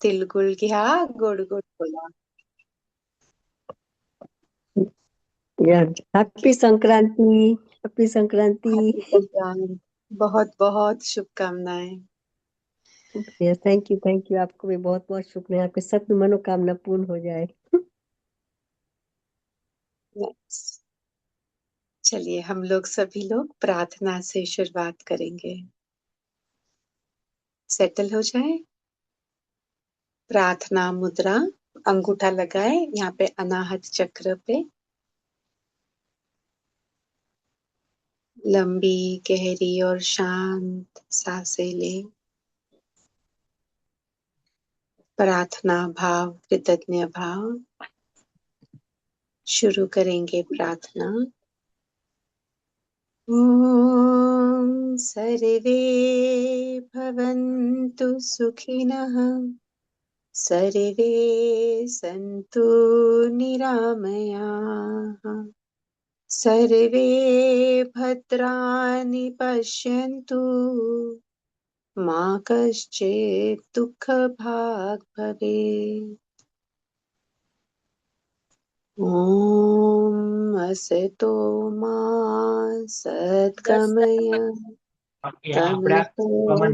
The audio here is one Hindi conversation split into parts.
तिलगुल घ्या गोड गोड बोला. Happy Sankranti. Happy Sankranti. Happy Sankranti. बहुत बहुत शुभकामनाएं. Thank you. आपको भी बहुत बहुत शुक्रिया. आपके सब मनोकामना पूर्ण हो जाए. Next. चलिए हम लोग सभी लोग प्रार्थना से शुरुआत करेंगे. सेटल हो जाए. प्रार्थना मुद्रा. अंगूठा लगाए यहाँ पे अनाहत चक्र पे. लंबी गहरी और शांत सांसें ले. प्रार्थना भाव कृतज्ञ भाव. शुरू करेंगे प्रार्थना. ओम सर्वे भवन्तु सुखिनः. सर्वे सन्तु निरामयाः. सर्वे भद्राणि पश्यन्तु. मा कश्चित् दुःखभाग् भवेत्. ॐ असतो मा सद्गमय. तमसो मा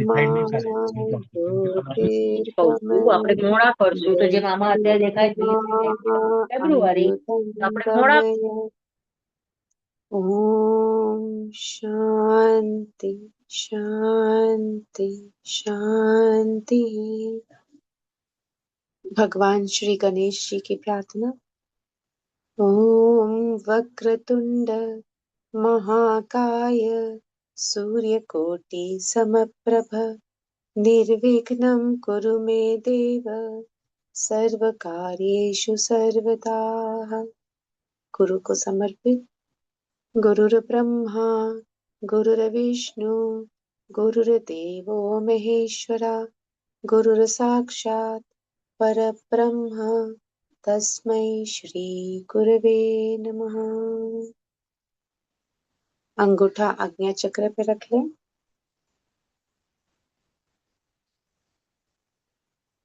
ज्योतिर्गमय. મોડા કરશું તો જેમ આમાં અત્યારે દેખાય ફેબ્રુઆરી अमृतंगमय. ओम शांति शांति शांति. भगवान श्री गणेश जी की प्रार्थना. ओम वक्रतुंड महाकाय सूर्यकोटि समप्रभ. निर्विघ्नं कुरु मे देव. सर्वकार्येषु सर्वदा. गुरु को समर्पित. गुरुर्ब्रह्मा गुरुर्विष्णु गुरुर्देवो महेश्वरा. गुरुर्साक्षात् परब्रह्म. तस्मै श्री गुरवे नमः. अंगूठा आज्ञा चक्र पे रख लें.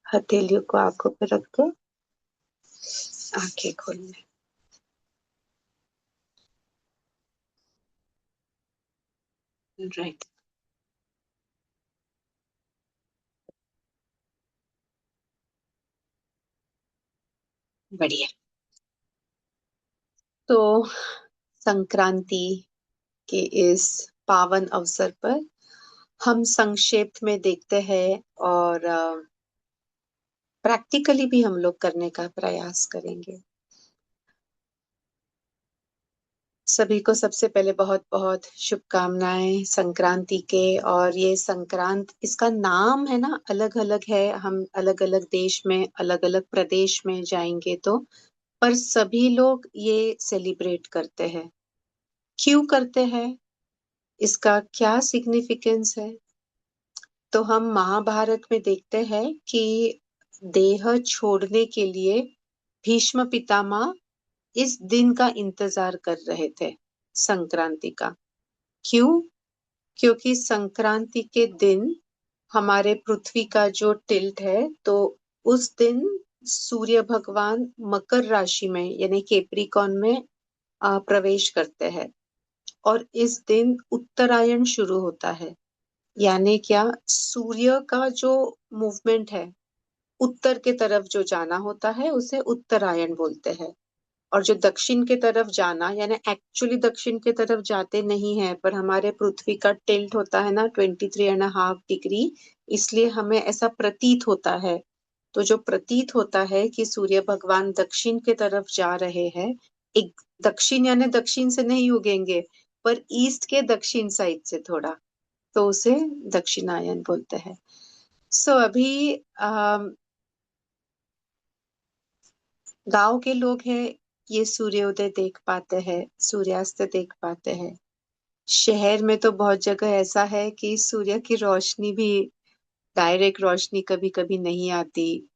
हथेलियों को आंखों पे रख दो. आंखें खोल लें. राइट. बढ़िया. तो संक्रांति के इस पावन अवसर पर हम संक्षेप में देखते हैं और प्रैक्टिकली भी हम लोग करने का प्रयास करेंगे. सभी को सबसे पहले बहुत बहुत शुभकामनाएं संक्रांति के. और ये संक्रांत इसका नाम है ना अलग अलग है. हम अलग अलग देश में अलग अलग प्रदेश में जाएंगे तो पर सभी लोग ये सेलिब्रेट करते हैं. क्यों करते हैं? इसका क्या सिग्निफिकेंस है? तो हम महाभारत में देखते हैं कि देह छोड़ने के लिए भीष्म पितामह इस दिन का इंतजार कर रहे थे. संक्रांति का. क्यों? क्योंकि संक्रांति के दिन हमारे पृथ्वी का जो टिल्ट है तो उस दिन सूर्य भगवान मकर राशि में यानी कैप्रिकॉर्न में प्रवेश करते हैं. और इस दिन उत्तरायण शुरू होता है. यानी क्या? सूर्य का जो मूवमेंट है उत्तर के तरफ जो जाना होता है उसे उत्तरायण बोलते हैं. और जो दक्षिण के तरफ जाना यानी एक्चुअली दक्षिण के तरफ जाते नहीं है पर हमारे पृथ्वी का टिल्ट होता है ना 23.5 डिग्री. इसलिए हमें ऐसा प्रतीत होता है. तो जो प्रतीत होता है कि सूर्य भगवान दक्षिण के तरफ जा रहे हैं. एक दक्षिण यानी दक्षिण से नहीं उगेंगे पर ईस्ट के दक्षिण साइड से थोड़ा. तो उसे दक्षिणायन बोलते हैं. सो अभी गांव के लोग हैं ये सूर्योदय देख पाते हैं सूर्यास्त देख पाते हैं. शहर में तो बहुत जगह ऐसा है कि सूर्य की रोशनी भी डायरेक्ट रोशनी कभी कभी नहीं आती.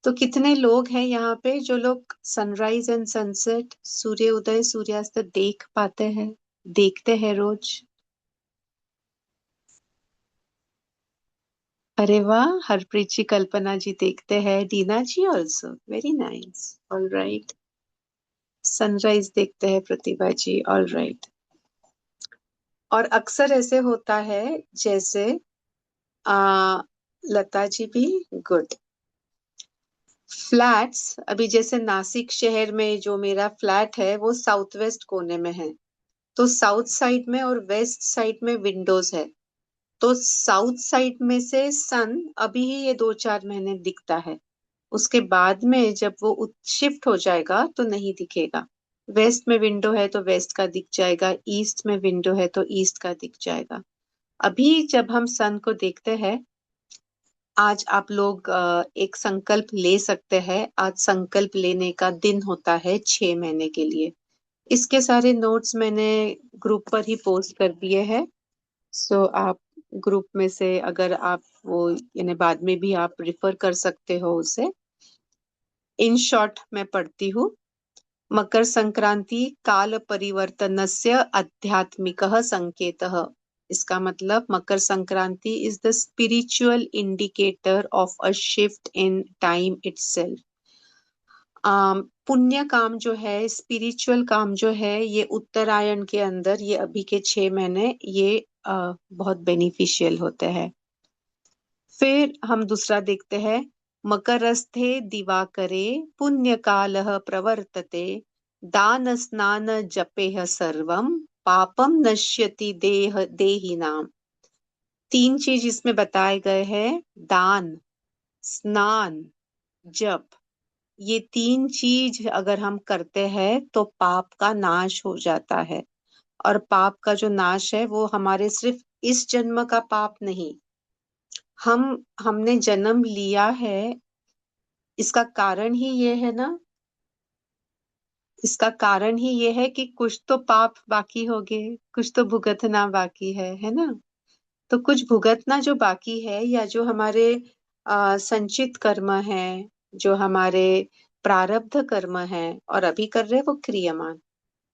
तो कितने लोग हैं यहाँ पे जो लोग सनराइज एंड सनसेट सूर्योदय सूर्यास्त देख पाते हैं देखते हैं रोज? अरे वाह, हरप्रीत जी, कल्पना जी देखते हैं, Deena ji also, very nice. All right. Sunrise देखते हैं प्रतिभा जी, ऑल राइट। और अक्सर ऐसे होता है, जैसे आ, लता जी भी गुड। फ्लैट्स, अभी जैसे नासिक शहर में जो मेरा फ्लैट है वो साउथ वेस्ट कोने में है। तो साउथ साइड में और वेस्ट साइड में विंडोज है। तो साउथ साइड में से सन अभी ही ये 2-4 महीने दिखता है। उसके बाद में जब वो शिफ्ट हो जाएगा तो नहीं दिखेगा। वेस्ट में विंडो है तो वेस्ट का दिख जाएगा, ईस्ट में विंडो है तो ईस्ट का दिख जाएगा। अभी जब हम सन को देखते हैं, आज आप लोग एक संकल्प ले सकते हैं। आज संकल्प लेने का दिन होता है 6 महीने के लिए। इसके सारे नोट्स मैंने ग्रुप पर ही पोस्ट कर दिए हैं। सो आप ग्रुप में से अगर आप वो यानी बाद में भी आप रिफर कर सकते हो उसे। इन शॉर्ट मैं पढ़ती हूँ। मकर संक्रांति काल परिवर्तनस्य आध्यात्मिकः संकेतः। इसका मतलब Makar Sankranti is the spiritual indicator of a shift in time itself. पुण्य काम जो है, स्पिरिचुअल काम जो है, ये उत्तरायण के अंदर, ये अभी के 6 महीने, ये बहुत बेनिफिशियल होते हैं। फिर हम दूसरा देखते हैं। मकरस्थे दिवाकरे पुण्य कालः प्रवर्तते, दान स्नान जपेह सर्वम पापम नश्यति देहिनाम। 3 चीज इसमें बताए गए हैं। दान, स्नान, जप। ये 3 चीज अगर हम करते हैं तो पाप का नाश हो जाता है। और पाप का जो नाश है वो हमारे सिर्फ इस जन्म का पाप नहीं, हमने जन्म लिया है, इसका कारण ही ये है ना। इसका कारण ही ये है कि कुछ तो पाप बाकी हो गए, कुछ तो भुगतना बाकी है ना। तो कुछ भुगतना जो बाकी है, या जो हमारे संचित कर्म है, जो हमारे प्रारब्ध कर्म है, और अभी कर रहे हैं वो क्रियमान।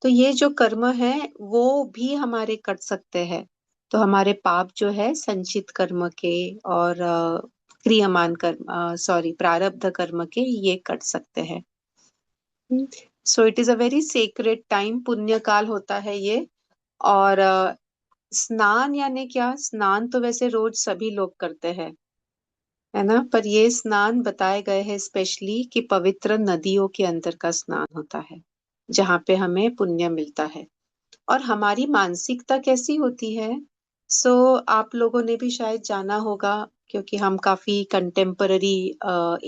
तो ये जो कर्म है वो भी हमारे कट सकते हैं। तो हमारे पाप जो है संचित कर्म के और क्रियमान कर्म, सॉरी, प्रारब्ध कर्म के, ये कट सकते हैं। So it is a very sacred time, पुण्य काल होता है ये। और स्नान यानी क्या? स्नान तो वैसे रोज सभी लोग करते हैं, है ना। पर ये स्नान बताए गए हैं स्पेशली कि पवित्र नदियों के अंदर का स्नान होता है, जहाँ पे हमें पुण्य मिलता है। और हमारी मानसिकता कैसी होती है? सो आप लोगों ने भी शायद जाना होगा, क्योंकि हम काफी कंटेम्पररी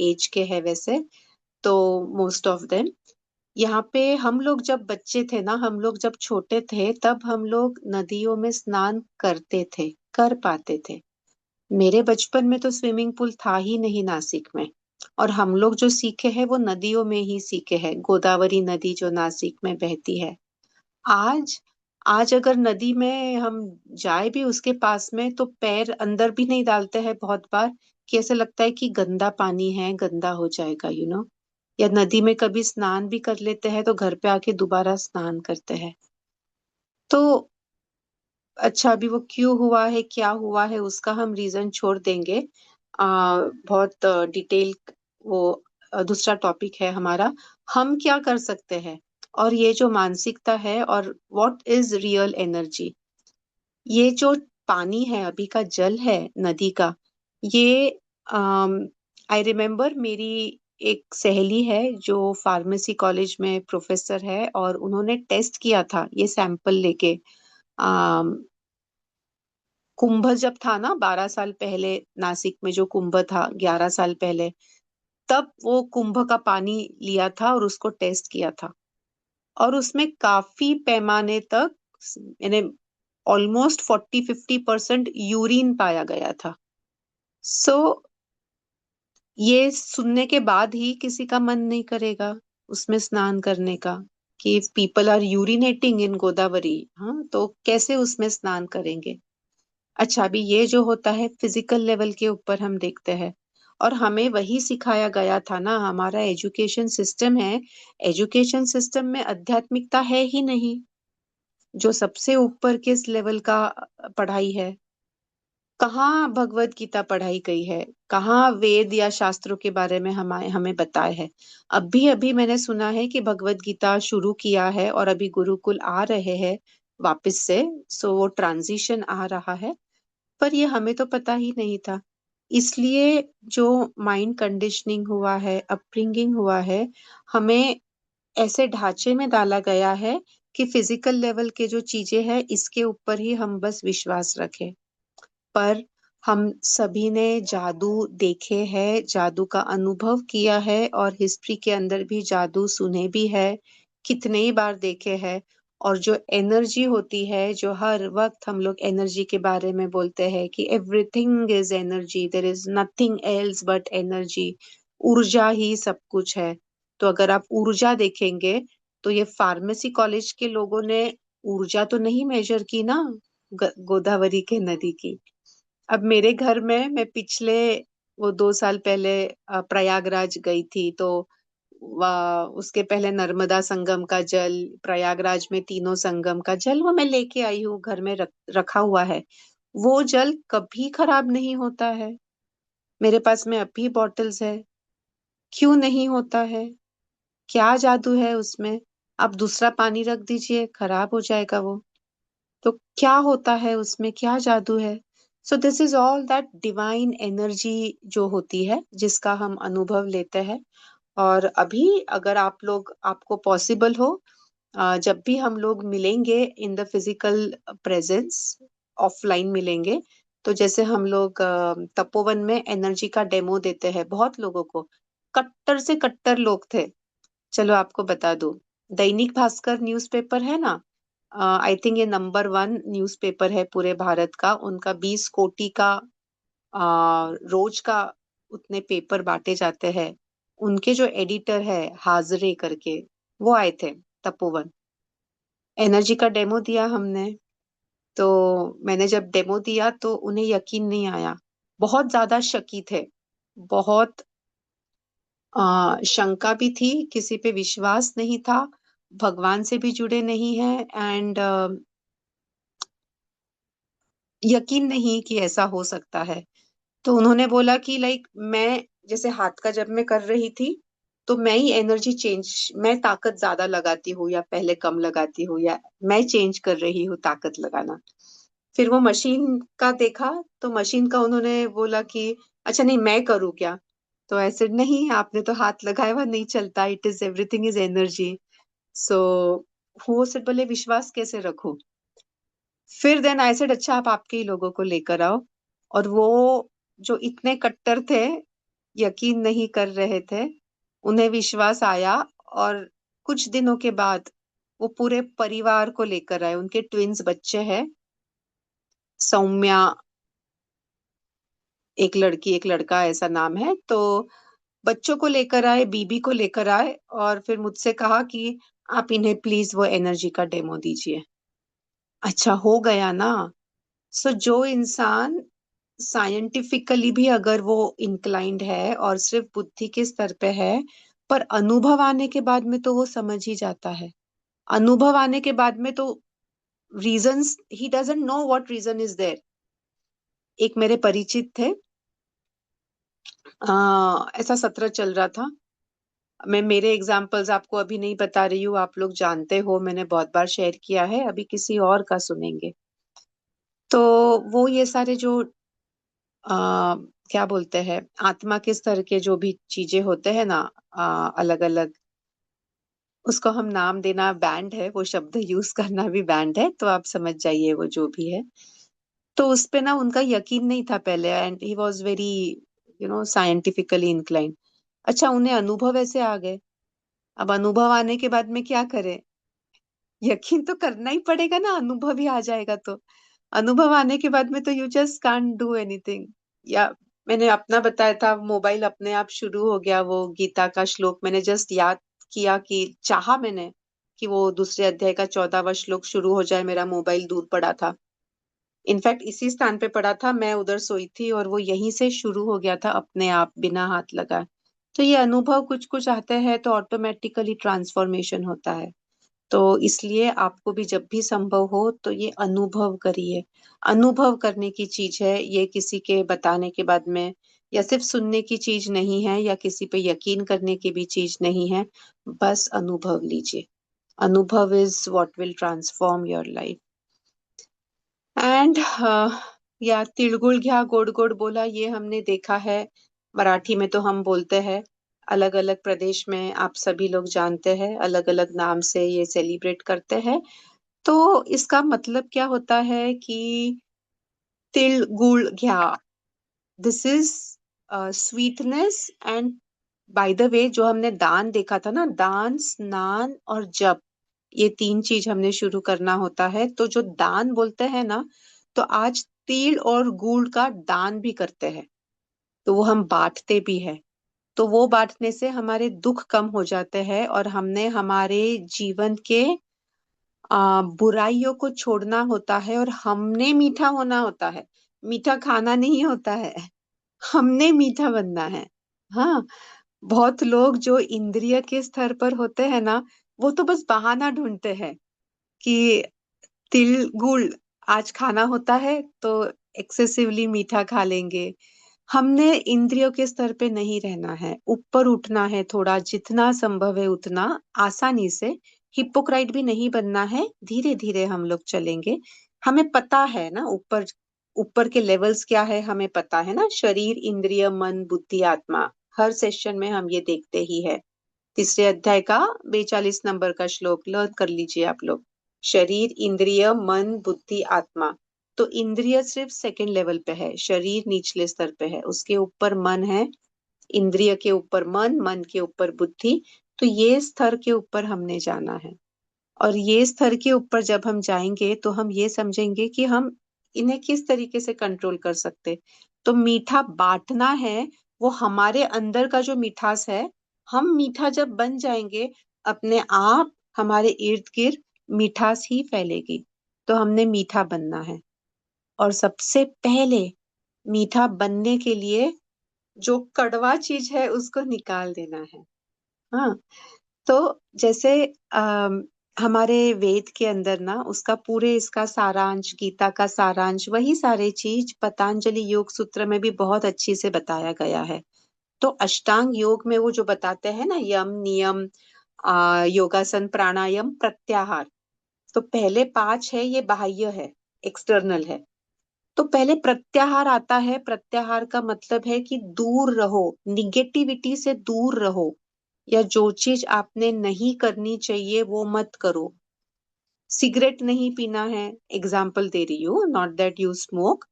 एज के हैं वैसे, तो मोस्ट ऑफ देम। यहाँ पे हम लोग जब बच्चे थे ना, हम लोग जब छोटे थे, तब हम लोग नदियों में स्नान करते थे, कर पाते थे। मेरे बचपन में तो स्विमिंग पूल था ही नहीं नासिक में। और हम लोग जो सीखे हैं वो नदियों में ही सीखे हैं, गोदावरी नदी जो नासिक में बहती है। आज आज अगर नदी में हम जाए भी उसके पास में, तो पैर अंदर भी नहीं डालते हैं बहुत बार, कि ऐसे लगता है कि गंदा पानी है, गंदा हो जाएगा, या नदी में कभी स्नान भी कर लेते हैं तो घर पे आके दोबारा स्नान करते हैं। तो अच्छा, अभी वो क्यों हुआ है, क्या हुआ है, उसका हम रीजन छोड़ देंगे। बहुत डिटेल, वो दूसरा टॉपिक है हमारा। हम क्या कर सकते हैं? और ये जो मानसिकता है, और व्हाट इज रियल एनर्जी, ये जो पानी है, अभी का जल है नदी का, ये आई रिमेम्बर, मेरी एक सहेली है जो फार्मेसी कॉलेज में प्रोफेसर है, और उन्होंने टेस्ट किया था ये सैंपल लेके। कुंभ जब था ना 12 साल पहले, नासिक में जो कुंभ था 11 साल पहले, तब वो कुंभ का पानी लिया था और उसको टेस्ट किया था। और उसमें काफी पैमाने तक, यानी ऑलमोस्ट 40-50% यूरिन पाया गया था। सो ये सुनने के बाद ही किसी का मन नहीं करेगा उसमें स्नान करने का, कि इफ पीपल आर यूरिनेटिंग इन गोदावरी, हाँ, तो कैसे उसमें स्नान करेंगे। अच्छा, अभी ये जो होता है फिजिकल लेवल के ऊपर हम देखते हैं। और हमें वही सिखाया गया था ना, हमारा एजुकेशन सिस्टम है। एजुकेशन सिस्टम में आध्यात्मिकता है ही नहीं, जो सबसे ऊपर किस लेवल का पढ़ाई है। कहाँ भगवत गीता पढ़ाई गई है? कहाँ वेद या शास्त्रों के बारे में हमें हमें बताया है? अभी अभी मैंने सुना है कि भगवत गीता शुरू किया है और अभी गुरुकुल आ रहे हैं वापस से। सो वो ट्रांजिशन आ रहा है, पर ये हमें तो पता ही नहीं था। इसलिए जो माइंड कंडीशनिंग हुआ है, अपब्रिंगिंग हुआ है, हमें ऐसे ढांचे में डाला गया है कि फिजिकल लेवल के जो चीजें हैं इसके ऊपर ही हम बस विश्वास रखें। पर हम सभी ने जादू देखे हैं, जादू का अनुभव किया है, और हिस्ट्री के अंदर भी जादू सुने भी है, कितने ही बार देखे हैं। और जो एनर्जी होती है, जो हर वक्त हम लोग एनर्जी के बारे में बोलते हैं कि everything is energy, there is nothing else but energy. ऊर्जा ही सब कुछ है। तो अगर आप ऊर्जा देखेंगे, तो ये फार्मेसी कॉलेज के लोगों ने ऊर्जा तो नहीं मेजर की ना, गोदावरी के नदी की। अब मेरे घर में, मैं पिछले वो 2 साल पहले प्रयागराज गई थी, तो उसके पहले नर्मदा संगम का जल, प्रयागराज में तीनों संगम का जल वो मैं लेके आई हूँ, घर में रखा हुआ है। वो जल कभी खराब नहीं होता है। मेरे पास में अभी बॉटल्स है। क्यों नहीं होता है? क्या जादू है उसमें? आप दूसरा पानी रख दीजिए, खराब हो जाएगा वो। तो क्या होता है उसमें, क्या जादू है? So this is all that divine energy जो होती है, जिसका हम अनुभव लेते हैं। और अभी अगर आप लोग, आपको पॉसिबल हो, जब भी हम लोग मिलेंगे in the physical presence, offline मिलेंगे, तो जैसे हम लोग तपोवन में एनर्जी का डेमो देते हैं बहुत लोगों को। कट्टर से कट्टर लोग थे। चलो आपको बता दूं, दैनिक भास्कर न्यूज़पेपर है ना, आई थिंक ये नंबर 1 न्यूज़पेपर है पूरे भारत का। उनका 20 कोटि का रोज का उतने पेपर बांटे जाते हैं। उनके जो एडिटर है हाजरे करके, वो आए थे तपोवन। एनर्जी का डेमो दिया हमने। तो मैंने जब डेमो दिया तो उन्हें यकीन नहीं आया। बहुत ज्यादा शकी थे। बहुत शंका भी थी, किसी पे विश्वास नहीं था, भगवान से भी जुड़े नहीं है, एंड यकीन नहीं कि ऐसा हो सकता है। तो उन्होंने बोला कि लाइक मैं, जैसे हाथ का जब मैं कर रही थी, तो मैं ही एनर्जी चेंज, मैं ताकत ज्यादा लगाती हूँ या पहले कम लगाती हूँ, या मैं चेंज कर रही हूँ ताकत लगाना। फिर वो मशीन का देखा, तो मशीन का उन्होंने बोला कि अच्छा नहीं, मैं करूँ क्या? तो ऐसे नहीं, आपने तो हाथ लगाया हुआ नहीं चलता, it is everything is energy. So वो सिर्फ बोले विश्वास कैसे रखूं? फिर देन आई सेड अच्छा, आप आपके ही लोगों को लेकर आओ। और वो जो इतने कट्टर थे, यकीन नहीं कर रहे थे, उन्हें विश्वास आया। और कुछ दिनों के बाद वो पूरे परिवार को लेकर आए। उनके ट्विंस बच्चे हैं, सौम्या, एक लड़की एक लड़का ऐसा नाम है। तो बच्चों को लेकर आए, बीबी को लेकर आए, और फिर मुझसे कहा कि आप इन्हें प्लीज वो एनर्जी का डेमो दीजिए। अच्छा हो गया ना। सो जो इंसान साइंटिफिकली भी अगर वो इंक्लाइंड है और सिर्फ बुद्धि के स्तर पे है, पर अनुभव आने के बाद में तो वो समझ ही जाता है। अनुभव आने के बाद में तो reasons, he doesn't know what reason is there. एक मेरे परिचित थे, ऐसा सत्र चल रहा था। मैं मेरे एग्जाम्पल्स आपको अभी नहीं बता रही हूँ, आप लोग जानते हो, मैंने बहुत बार शेयर किया है, अभी किसी और का सुनेंगे। तो वो ये सारे जो क्या बोलते हैं, आत्मा के स्तर के जो भी चीजें होते हैं ना, अलग अलग, उसको हम नाम देना बैंड है, वो शब्द यूज करना भी बैंड है, तो आप समझ जाइए वो जो भी है। तो उस पे ना उनका यकीन नहीं था पहले, and he was very scientifically inclined. अच्छा, उन्हें अनुभव ऐसे आ गए। अब अनुभव आने के बाद में क्या करें? यकीन तो करना ही पड़ेगा ना, अनुभव ही आ जाएगा तो। अनुभव आने के बाद में तो you just can't do anything. या मैंने अपना बताया था, मोबाइल अपने आप शुरू हो गया, वो गीता का श्लोक मैंने जस्ट याद किया, कि चाहा मैंने कि वो दूसरे अध्याय का 14वां श्लोक शुरू हो जाए, मेरा मोबाइल दूर पड़ा था। इनफैक्ट इसी स्थान पे पड़ा था, मैं उधर सोई थी, और वो यहीं से शुरू हो गया था अपने आप, बिना हाथ लगाए। तो ये अनुभव कुछ कुछ आते हैं तो ऑटोमेटिकली ट्रांसफॉर्मेशन होता है। तो इसलिए आपको भी जब भी संभव हो तो ये अनुभव करिए। अनुभव करने की चीज है ये, किसी के बताने के बाद में या सिर्फ सुनने की चीज नहीं है, या किसी पे यकीन करने की भी चीज नहीं है। बस अनुभव लीजिए। अनुभव is what will transform your life. And या तिळगुळ घ्या गोड गोड बोला, ये हमने देखा है। मराठी में तो हम बोलते हैं, अलग अलग प्रदेश में आप सभी लोग जानते हैं, अलग अलग नाम से ये सेलिब्रेट करते हैं। तो इसका मतलब क्या होता है कि तिल गुड़ घ्या, this is sweetness. And by the way, जो हमने दान देखा था ना, दान स्नान और जप, ये तीन चीज हमने शुरू करना होता है। तो जो दान बोलते हैं ना, तो आज तिल और गुड़ का दान भी करते हैं, तो वो हम बांटते भी है। तो वो बांटने से हमारे दुख कम हो जाते हैं, और हमने हमारे जीवन के बुराइयों को छोड़ना होता है, और हमने मीठा होना होता है। मीठा खाना नहीं होता है, हमने मीठा बनना है। हाँ, बहुत लोग जो इंद्रिय के स्तर पर होते हैं ना, वो तो बस बहाना ढूंढते हैं कि तिल गुड़ आज खाना होता है तो एक्सेसिवली मीठा खा लेंगे। हमने इंद्रियों के स्तर पे नहीं रहना है, ऊपर उठना है थोड़ा, जितना संभव है उतना आसानी से। हिपोक्राइट भी नहीं बनना है, धीरे धीरे हम लोग चलेंगे। हमें पता है ना ऊपर ऊपर के लेवल्स क्या है, हमें पता है ना, शरीर इंद्रिय मन बुद्धि आत्मा। हर सेशन में हम ये देखते ही है। तीसरे अध्याय का 42 नंबर का श्लोक लर्न कर लीजिए आप लोग। शरीर इंद्रिय मन बुद्धि आत्मा। तो इंद्रिय सिर्फ सेकंड लेवल पे है, शरीर निचले स्तर पे है, उसके ऊपर मन है। इंद्रिय के ऊपर मन, मन के ऊपर बुद्धि। तो ये स्तर के ऊपर हमने जाना है। और ये स्तर के ऊपर जब हम जाएंगे तो हम ये समझेंगे कि हम इन्हें किस तरीके से कंट्रोल कर सकते। तो मीठा बांटना है, वो हमारे अंदर का जो मिठास है, हम मीठा जब बन जाएंगे, अपने आप हमारे इर्द गिर्द मिठास ही फैलेगी। तो हमने मीठा बनना है। और सबसे पहले मीठा बनने के लिए जो कड़वा चीज है उसको निकाल देना है। हाँ, तो जैसे हमारे वेद के अंदर ना, उसका पूरे इसका सारांश, गीता का सारांश, वही सारे चीज पतंजलि योग सूत्र में भी बहुत अच्छी से बताया गया है। तो अष्टांग योग में वो जो बताते हैं ना, यम नियम योगासन प्राणायाम प्रत्याहार। तो पहले पांच है ये बाह्य है, एक्सटर्नल है। तो पहले प्रत्याहार आता है। प्रत्याहार का मतलब है कि दूर रहो, निगेटिविटी से दूर रहो, या जो चीज आपने नहीं करनी चाहिए वो मत करो। सिगरेट नहीं पीना है, एग्जाम्पल दे रही हूँ, not that you smoke.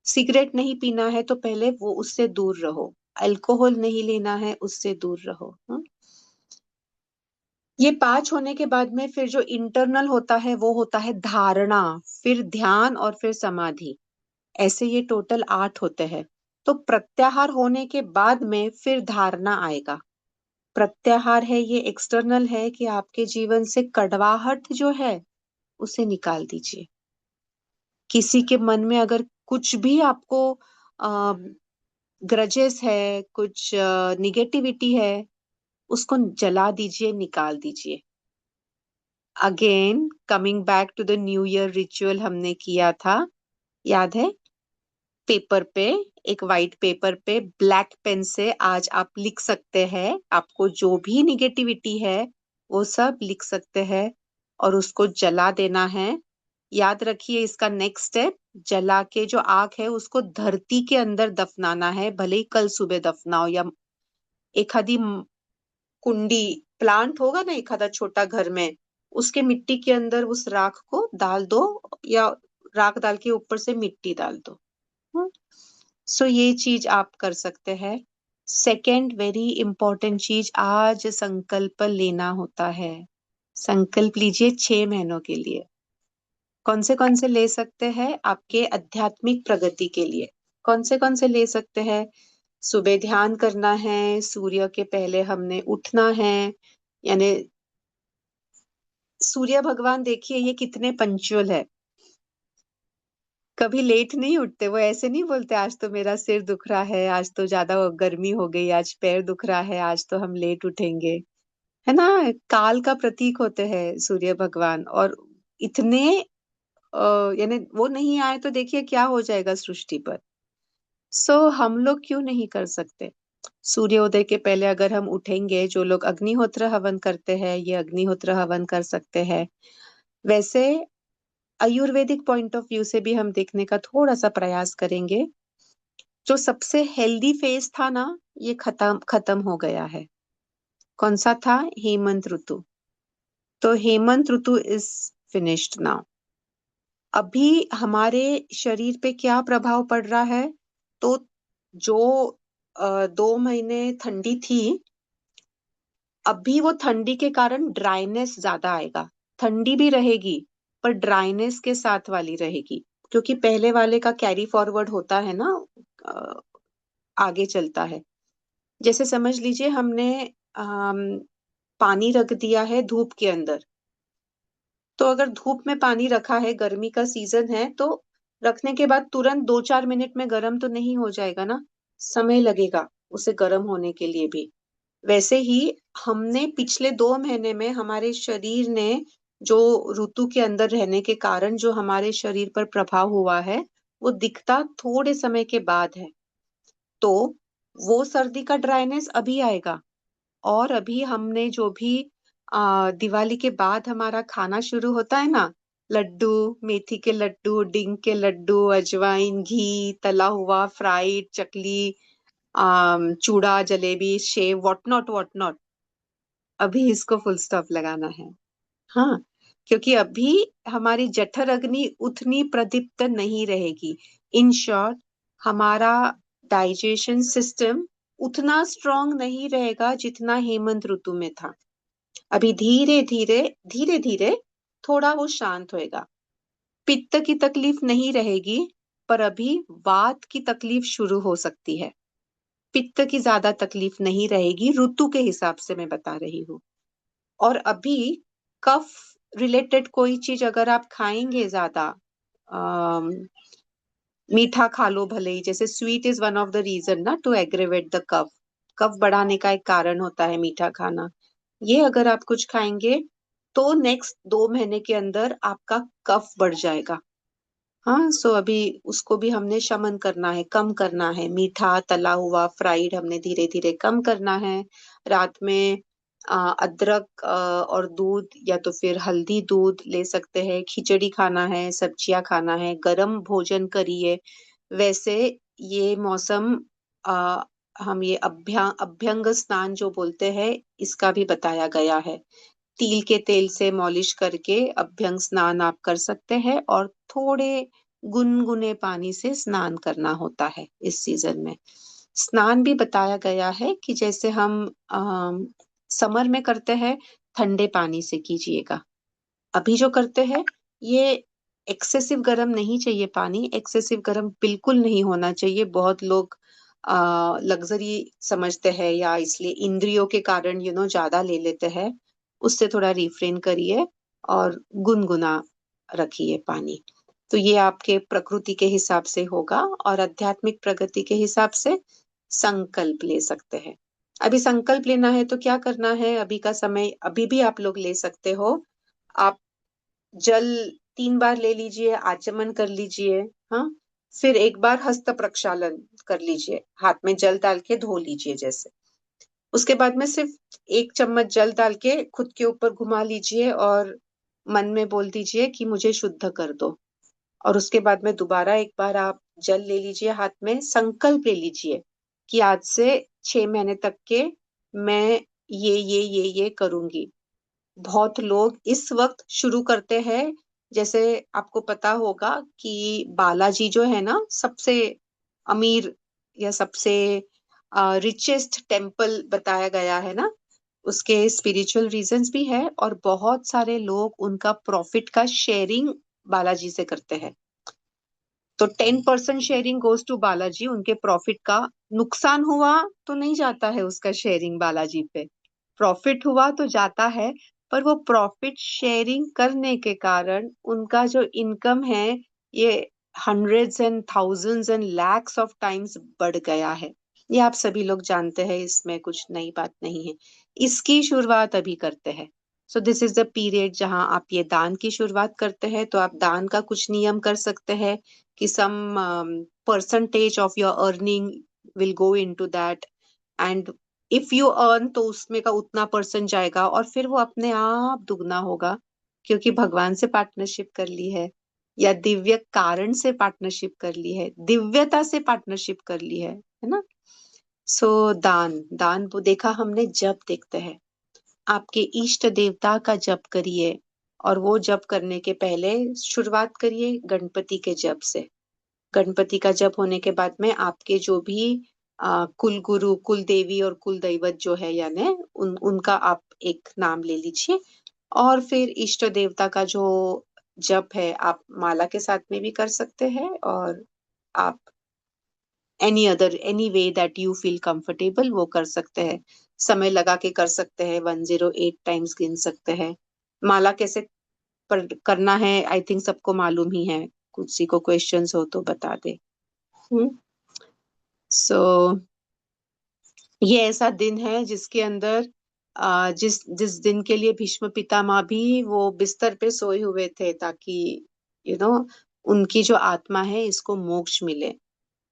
Cigarette नहीं पीना है तो पहले वो उससे दूर रहो। अल्कोहल नहीं लेना है, उससे दूर रहो। ये पांच होने के बाद में फिर जो इंटरनल होता है वो होता है धारणा, फिर ध्यान, और फिर समाधि। ऐसे ये टोटल आठ होते हैं। तो प्रत्याहार होने के बाद में फिर धारणा आएगा। प्रत्याहार है ये एक्सटर्नल है, कि आपके जीवन से कड़वाहट जो है उसे निकाल दीजिए। किसी के मन में अगर कुछ भी आपको ग्रजेस है, कुछ निगेटिविटी है, उसको जला दीजिए, निकाल दीजिए। Again coming back to the new year ritual हमने किया था, याद है? पेपर पे, एक वाइट पेपर पे ब्लैक पेन से आज आप लिख सकते हैं, आपको जो भी निगेटिविटी है वो सब लिख सकते हैं, और उसको जला देना है। याद रखिए इसका नेक्स्ट स्टेप, जला के जो आग है उसको धरती के अंदर दफनाना है। भले ही कल सुबह दफनाओ, या एक आधी कुंडी, प्लांट होगा ना एक आधा छोटा घर में, उसके मिट्टी के अंदर उस राख को डाल दो, या राख डाल के ऊपर से मिट्टी डाल दो। सो ये चीज आप कर सकते हैं। सेकेंड वेरी इंपॉर्टेंट चीज, आज संकल्प लेना होता है। संकल्प लीजिए 6 महीनों के लिए। कौन से ले सकते हैं? आपके आध्यात्मिक प्रगति के लिए। कौन से ले सकते हैं? सुबह ध्यान करना है, सूर्य के पहले हमने उठना है। यानी सूर्य भगवान देखिए ये कितने पंक्चुअल है, कभी लेट नहीं उठते। वो ऐसे नहीं बोलते आज तो मेरा सिर दुख रहा है, आज तो ज्यादा गर्मी हो गई, आज पैर दुख रहा है, आज तो हम लेट उठेंगे। है ना। काल का प्रतीक होते हैं सूर्य भगवान, और इतने यानी वो नहीं आए तो देखिए क्या हो जाएगा सृष्टि पर। सो हम लोग क्यों नहीं कर सकते? सूर्योदय के पहले अगर हम उठेंगे, जो लोग अग्निहोत्र हवन करते हैं ये अग्निहोत्र हवन कर सकते हैं। वैसे आयुर्वेदिक पॉइंट ऑफ व्यू से भी हम देखने का थोड़ा सा प्रयास करेंगे। जो सबसे हेल्दी फेज था ना, ये खत्म खत्म हो गया है। कौन सा था? हेमंत ऋतु। तो हेमंत ऋतु इज फिनिश्ड नाउ। अभी हमारे शरीर पे क्या प्रभाव पड़ रहा है? तो जो 2 महीने ठंडी थी, अभी वो ठंडी के कारण ड्राइनेस ज्यादा आएगा। ठंडी भी रहेगी पर ड्राइनेस के साथ वाली रहेगी, क्योंकि पहले वाले का कैरी फॉरवर्ड होता है ना, अ, आगे चलता है। जैसे समझ लीजिए हमने पानी रख दिया है धूप के अंदर। तो अगर धूप में पानी रखा है, गर्मी का सीजन है, तो रखने के बाद तुरंत 2-4 मिनट में गर्म तो नहीं हो जाएगा ना, समय लगेगा उसे गर्म होने के लिए भी। वैसे ही हमने पिछले 2 महीने में हमारे शरीर ने जो ऋतु के अंदर रहने के कारण जो हमारे शरीर पर प्रभाव हुआ है, वो दिखता थोड़े समय के बाद है। तो वो सर्दी का ड्राइनेस अभी आएगा। और अभी हमने जो भी दिवाली के बाद हमारा खाना शुरू होता है ना, लड्डू, मेथी के लड्डू, डिंग के लड्डू, अजवाइन, घी, तला हुआ, फ्राइड, चकली, चूड़ा, जलेबी, सेव, व्हाट नॉट, अभी इसको फुल स्टॉप लगाना है। हाँ, क्योंकि अभी हमारी जठर अग्नि उतनी प्रदीप्त नहीं रहेगी। इन शॉर्ट, हमारा डाइजेशन सिस्टम उतना स्ट्रांग नहीं रहेगा जितना हेमंत ऋतु में था। अभी धीरे धीरे थोड़ा वो शांत होएगा। पित्त की तकलीफ नहीं रहेगी, पर अभी वात की तकलीफ शुरू हो सकती है। पित्त की ज्यादा तकलीफ नहीं रहेगी, ऋतु के हिसाब से मैं बता रही हूँ। और अभी कफ रिलेटेड कोई चीज अगर आप खाएंगे ज्यादा, अम, मीठा खा लो भले ही, जैसे sweet is one of the reason ना टू एग्रेवेट द कफ। कफ बढ़ाने का एक कारण होता है मीठा खाना। ये अगर आप कुछ खाएंगे तो नेक्स्ट 2 महीने के अंदर आपका कफ बढ़ जाएगा। हाँ, सो अभी उसको भी हमने शमन करना है, कम करना है। मीठा, तला हुआ, फ्राइड हमने धीरे धीरे कम करना है। रात में अदरक और दूध, या तो फिर हल्दी दूध ले सकते हैं। खिचड़ी खाना है, सब्जियां खाना है, गरम भोजन करिए। वैसे ये मौसम, आ, हम ये अभ्यंग स्नान जो बोलते हैं, इसका भी बताया गया है। तिल के तेल से मॉलिश करके अभ्यंग स्नान आप कर सकते हैं, और थोड़े गुनगुने पानी से स्नान करना होता है इस सीजन में। स्नान भी बताया गया है कि जैसे हम समर में करते हैं, ठंडे पानी से कीजिएगा। अभी जो करते हैं ये एक्सेसिव गर्म नहीं चाहिए पानी, एक्सेसिव गर्म बिल्कुल नहीं होना चाहिए। बहुत लोग लग्जरी समझते हैं, या इसलिए इंद्रियों के कारण ज्यादा ले लेते हैं। उससे थोड़ा रिफ्रेन करिए और गुनगुना रखिए पानी। तो ये आपके प्रकृति के हिसाब से होगा, और आध्यात्मिक प्रगति के हिसाब से संकल्प ले सकते हैं। अभी संकल्प लेना है तो क्या करना है? अभी का समय, अभी भी आप लोग ले सकते हो। आप जल 3 बार ले लीजिए, आचमन कर लीजिए। हाँ, फिर एक बार हस्त प्रक्षालन कर लीजिए, हाथ में जल डाल के धो लीजिए जैसे। उसके बाद में सिर्फ 1 चम्मच जल डाल के खुद के ऊपर घुमा लीजिए, और मन में बोल दीजिए कि मुझे शुद्ध कर दो। और उसके बाद में दोबारा एक बार आप जल ले लीजिए हाथ में, संकल्प ले लीजिए कि आज से 6 महीने तक के मैं ये करूंगी। बहुत लोग इस वक्त शुरू करते हैं। जैसे आपको पता होगा कि बालाजी जो है ना, सबसे अमीर या सबसे रिचेस्ट टेम्पल बताया गया है ना, उसके स्पिरिचुअल रीजंस भी है, और बहुत सारे लोग उनका प्रॉफिट का शेयरिंग बालाजी से करते हैं। तो 10% शेयरिंग गोज टू बालाजी, उनके प्रॉफिट का। नुकसान हुआ तो नहीं जाता है उसका शेयरिंग बालाजी पे, प्रॉफिट हुआ तो जाता है। पर वो प्रॉफिट शेयरिंग करने के कारण उनका जो इनकम है, ये hundreds and thousands and lakhs of times बढ़ गया है। ये आप सभी लोग जानते हैं, इसमें कुछ नई बात नहीं है। इसकी शुरुआत अभी करते हैं। So this is the period जहां आप ये दान की शुरुआत करते हैं। तो आप दान का कुछ नियम कर सकते हैं कि some percentage of your earning will go into that, and if you earn तो उसमें का उतना परसेंट जाएगा, और फिर वो अपने आप दुगना होगा, क्योंकि भगवान से पार्टनरशिप कर ली है, या दिव्य कारण से पार्टनरशिप कर ली है, दिव्यता से पार्टनरशिप कर ली है ना। सो दान, दान वो देखा हमने, जप देखते हैं। आपके इष्ट देवता का जप करिए, और वो जप करने के पहले शुरुआत करिए गणपति के जप से। गणपति का जप होने के बाद में आपके जो भी कुल गुरु, कुल देवी और कुल दैवत जो है, यानी उनका आप एक नाम ले लीजिए। और फिर इष्ट देवता का जो जप है, आप माला के साथ में भी कर सकते हैं, और आप any way that you feel comfortable वो कर सकते हैं। समय लगा के कर सकते हैं, 108 टाइम्स गिन सकते हैं। माला कैसे करना है, आई थिंक सबको मालूम ही है। किसी को क्वेश्चंस हो तो बता दे। सो ये ऐसा दिन है जिसके अंदर जिस जिस दिन के लिए भीष्म पितामह भी वो बिस्तर पे सोए हुए थे, ताकि यू you नो know, उनकी जो आत्मा है इसको मोक्ष मिले।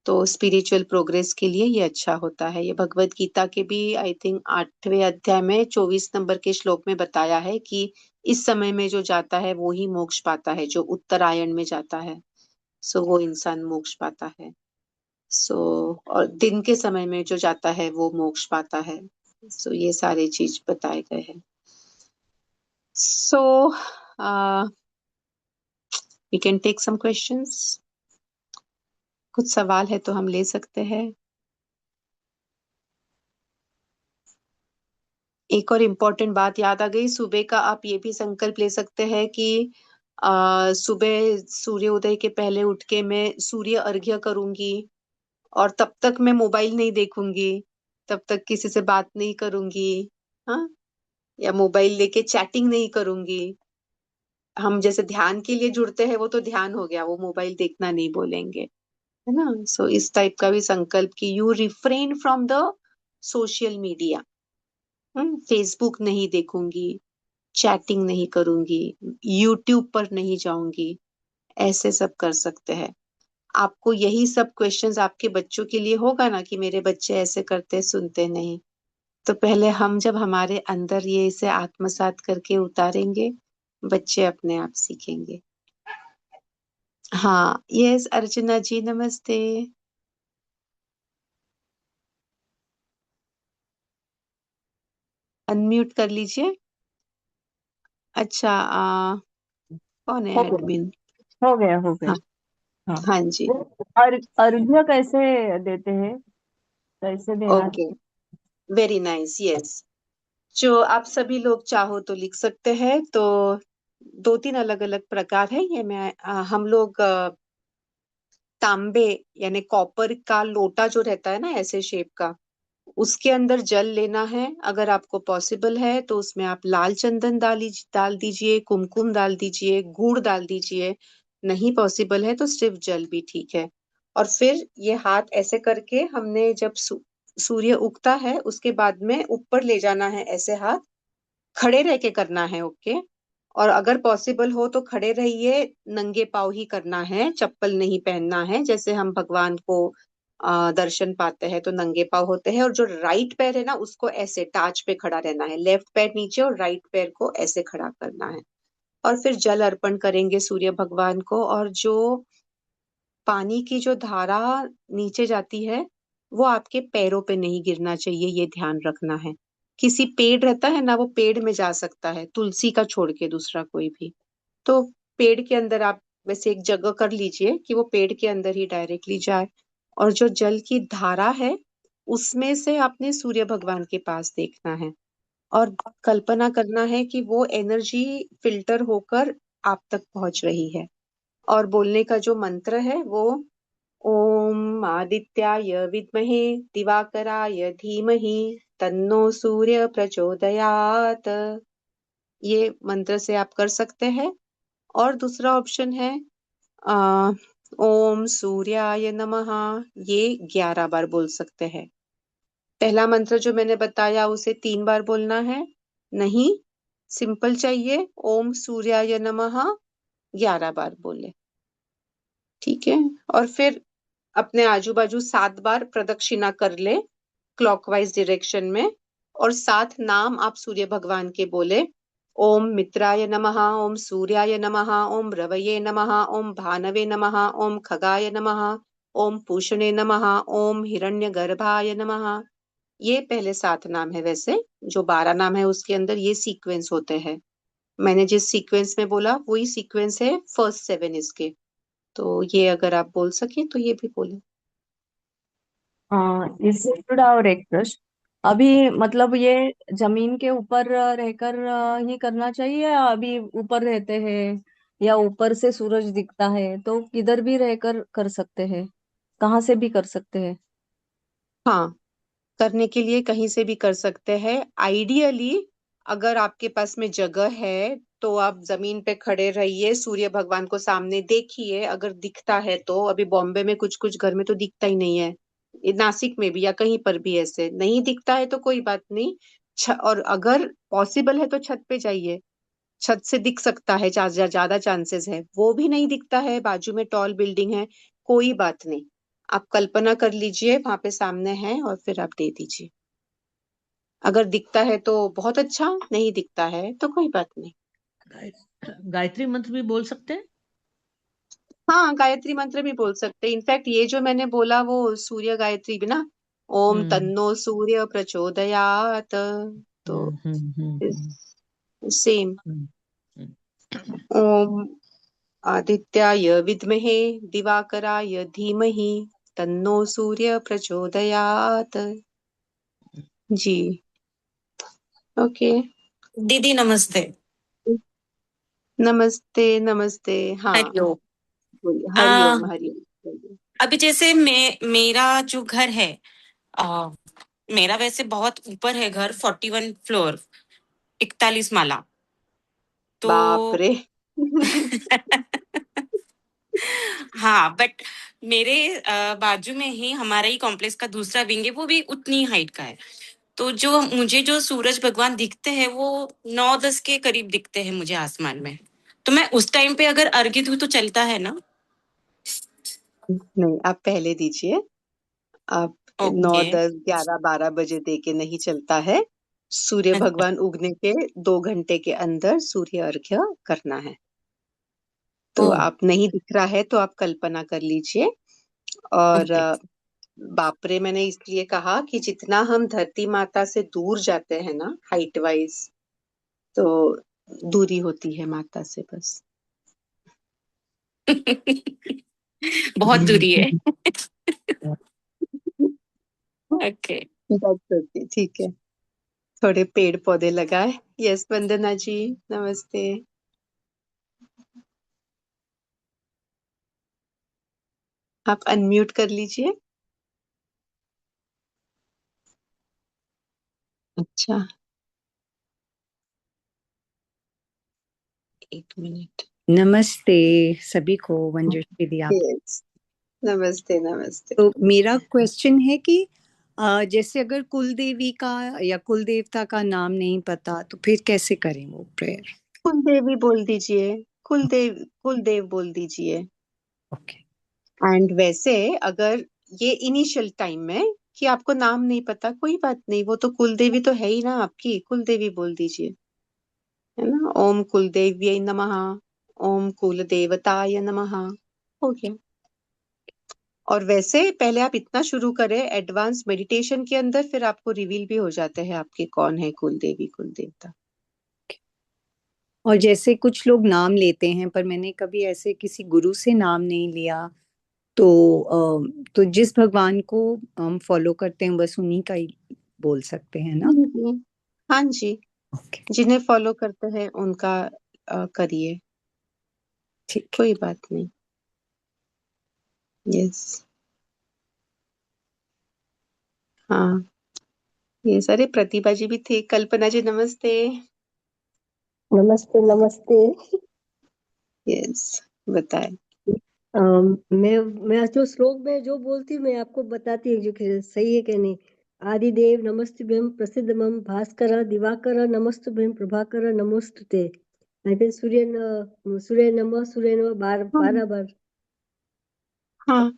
तो स्पिरिचुअल प्रोग्रेस के लिए ये अच्छा होता है। ये भगवत गीता के भी आई थिंक 8वें अध्याय में 24 नंबर के श्लोक में बताया है कि इस समय में जो जाता है वो ही मोक्ष पाता है, जो उत्तरायण में जाता है। सो वो इंसान मोक्ष पाता है। सो और दिन के समय में जो जाता है वो मोक्ष पाता है। सो ये सारे चीज बताए गए हैं। So we can take some questions. कुछ सवाल है तो हम ले सकते हैं। एक और इम्पोर्टेंट बात याद आ गई, सुबह का आप ये भी संकल्प ले सकते हैं कि सुबह सूर्य उदय के पहले उठ के मैं सूर्य अर्घ्य करूंगी, और तब तक मैं मोबाइल नहीं देखूंगी, तब तक किसी से बात नहीं करूंगी, हाँ, या मोबाइल लेके चैटिंग नहीं करूंगी। हम जैसे ध्यान के लिए जुड़ते हैं, वो तो ध्यान हो गया, वो मोबाइल देखना नहीं बोलेंगे, है ना। सो इस टाइप का भी संकल्प कि you refrain from the social media. Facebook नहीं देखूंगी, चैटिंग नहीं करूंगी, यूट्यूब पर नहीं जाऊंगी, ऐसे सब कर सकते हैं। आपको यही सब क्वेश्चंस आपके बच्चों के लिए होगा ना, कि मेरे बच्चे ऐसे करते सुनते नहीं। तो पहले हम जब हमारे अंदर ये इसे आत्मसात करके उतारेंगे, बच्चे अपने आप सीखेंगे। हाँ, यस अर्चना जी, नमस्ते। अनम्यूट कर लीजिए। अच्छा, कौन है हो गया, एडमिन? हो गया, हो गया। हाँ, हाँ। हाँ जी। वो अर्घ्य कैसे देते हैं, कैसे देना? Okay, very nice, yes. जो आप सभी लोग चाहो तो लिख सकते हैं। तो दो तीन अलग अलग प्रकार है ये। मैं हम लोग तांबे यानी कॉपर का लोटा जो रहता है ना, ऐसे शेप का, उसके अंदर जल लेना है। अगर आपको पॉसिबल है तो उसमें आप लाल चंदन डाल दीजिए, कुमकुम डाल दीजिए, गुड़ डाल दीजिए। नहीं पॉसिबल है तो सिर्फ जल भी ठीक है। और फिर ये हाथ ऐसे करके हमने जब सूर्य उगता है उसके बाद में ऊपर ले जाना है, ऐसे हाथ खड़े रह के करना है, ओके। और अगर पॉसिबल हो तो खड़े रहिए, नंगे पाँव ही करना है, चप्पल नहीं पहनना है। जैसे हम भगवान को दर्शन पाते हैं तो नंगे पाँव होते हैं, और जो राइट पैर है ना उसको ऐसे टाच पे खड़ा रहना है, लेफ्ट पैर नीचे और राइट पैर को ऐसे खड़ा करना है। और फिर जल अर्पण करेंगे सूर्य भगवान को। और जो पानी की जो धारा नीचे जाती है वो आपके पैरों पे नहीं गिरना चाहिए, ये ध्यान रखना है। किसी पेड़ रहता है ना, वो पेड़ में जा सकता है, तुलसी का छोड़ के दूसरा कोई भी। तो पेड़ के अंदर आप वैसे एक जगह कर लीजिए कि वो पेड़ के अंदर ही डायरेक्टली जाए। और जो जल की धारा है उसमें से आपने सूर्य भगवान के पास देखना है, और कल्पना करना है कि वो एनर्जी फिल्टर होकर आप तक पहुंच रही है। और बोलने का जो मंत्र है वो ओम आदित्याय विद्महे दिवाकराय धीमहि तन्नो सूर्य प्रचोदयात। ये मंत्र से आप कर सकते हैं। और दूसरा ऑप्शन है आ, ओम सूर्याय नमः, ये 11 बार बोल सकते हैं। पहला मंत्र जो मैंने बताया उसे 3 बार बोलना है? नहीं, सिंपल चाहिए, ओम सूर्याय नमः 11 बार बोले। ठीक है। और फिर अपने आजू बाजू 7 बार प्रदक्षिणा कर ले, क्लॉकवाइज डायरेक्शन में। और 7 नाम आप सूर्य भगवान के बोले। ओम मित्राय नमः, ओम सूर्याय नमः, ओम रवये नमः, ओम भानवे नमः, ओम खगाय नमः, ओम पूषणे नमः, ओम हिरण्यगर्भाय नमः। ये पहले 7 नाम है। वैसे जो 12 नाम है उसके अंदर ये सीक्वेंस होते हैं। मैंने जिस सीक्वेंस में बोला वही सीक्वेंस है फर्स्ट 7 इसके। तो ये अगर आप बोल सके तो ये भी बोले। इससे जुड़ा और एक प्रश्न। अभी मतलब ये जमीन के ऊपर रहकर ही करना चाहिए, या अभी ऊपर रहते हैं, या ऊपर से सूरज दिखता है तो किधर भी रहकर कर सकते हैं, कहाँ से भी कर सकते हैं? हाँ, करने के लिए कहीं से भी कर सकते हैं। आइडियली अगर आपके पास में जगह है तो आप जमीन पे खड़े रहिए, सूर्य भगवान को सामने देखिए। अगर दिखता है तो, अभी बॉम्बे में कुछ कुछ घर में तो दिखता ही नहीं है, ये नासिक में भी या कहीं पर भी ऐसे नहीं दिखता है तो कोई बात नहीं। और अगर पॉसिबल है तो छत पे जाइए, छत से दिख सकता है, ज्यादा चांसेस है। वो भी नहीं दिखता है, बाजू में टॉल बिल्डिंग है, कोई बात नहीं। आप कल्पना कर लीजिए वहां पे सामने है और फिर आप दे दीजिए। अगर दिखता है तो बहुत अच्छा, नहीं दिखता है तो कोई बात नहीं। गायत्री मंत्र भी बोल सकते हैं? हाँ, गायत्री मंत्र भी बोल सकते हैं। इनफैक्ट ये जो मैंने बोला वो सूर्य गायत्री भी ना, ओम हम्म तन्नो सूर्य प्रचोदयात, तो हम्म हम्म हम्म हम्म सेम। हम्म, हम्म। ओम आदित्याय विद्महे दिवाकराय धीमहि तन्नो सूर्य प्रचोदयात। जी। ओके। दीदी नमस्ते। नमस्ते नमस्ते। हाँ, हरिओम। बोलिए। आ, हरिओम हरिओम, बोलिए। अभी जैसे मेरा जो घर है, आ, मेरा वैसे बहुत ऊपर है घर, 41 फ्लोर, 41 माला। बाप तो रे। हाँ, बट मेरे बाजू में ही हमारा ही कॉम्प्लेक्स का दूसरा विंग है, वो भी उतनी हाइट का है। तो जो सूरज भगवान दिखते हैं वो 9-10 के करीब दिखते हैं मुझे आसमान में। तो मैं उस टाइम पे अगर अर्घ्य दूं तो चलता है ना? नहीं, आप पहले दीजिए। आप नौ ओके। 10 11 12 बजे दे के नहीं चलता है। सूर्य भगवान उगने के 2 घंटे के अंदर सूर्य अर्घ्य करना है। तो ओ। आप नहीं दिख रहा है तो आप कल्पना कर लीजिए। और ओके। बापरे मैंने इसलिए कहा कि जितना हम धरती माता से दूर जाते हैं ना हाइट वाइज, तो दूरी होती है माता से बस। बहुत दूरी है। ओके। That's okay, ठीक है। थोड़े पेड़ पौधे लगाए। यस वंदना जी, नमस्ते। आप अनम्यूट कर लीजिए। अच्छा, 1 मिनट। नमस्ते सभी को, मंजुश्री दी आप। यस, नमस्ते नमस्ते। तो मेरा क्वेश्चन है कि जैसे अगर कुल देवी का या कुल देवता का नाम नहीं पता तो फिर कैसे करें वो प्रेयर? कुल देवी बोल दीजिए, कुल देव बोल दीजिए। ओके। एंड वैसे अगर ये इनिशियल टाइम में कि आपको नाम नहीं पता, कोई बात नहीं, वो तो कुल देवी तो है ही ना आपकी, कुल देवी बोल दीजिए। है ना, ओम कुल देव्यै नमः, ओम कुल देवताय नमः। हो गया। और वैसे पहले आप इतना शुरू करें एडवांस मेडिटेशन के अंदर, फिर आपको रिवील भी हो जाते हैं आपके कौन है कुल देवी कुल देवता। और जैसे कुछ लोग नाम लेते हैं पर मैंने कभी ऐसे किसी गुरु से नाम नहीं लिया, तो तो जिस भगवान को हम फॉलो करते हैं बस उन्हीं का ही बोल सकते हैं ना? जी, हाँ जी, ओके, जिन्हें फॉलो करते हैं उनका करिए, ठीक है। कोई बात नहीं। यस। हाँ, ये सारे प्रतिभा जी भी थे। कल्पना जी नमस्ते। नमस्ते नमस्ते। यस, बताए। मैं जो श्लोक में जो बोलती हूँ मैं आपको बताती हूँ जो कि सही है कि नहीं। आदिदेव नमस्तुभ्यं प्रसिद्धमं भास्कर दिवाकर नमस्तुभ्यं प्रभाकर नमोस्तुते। सूर्य नमः 12 बार। हाँ,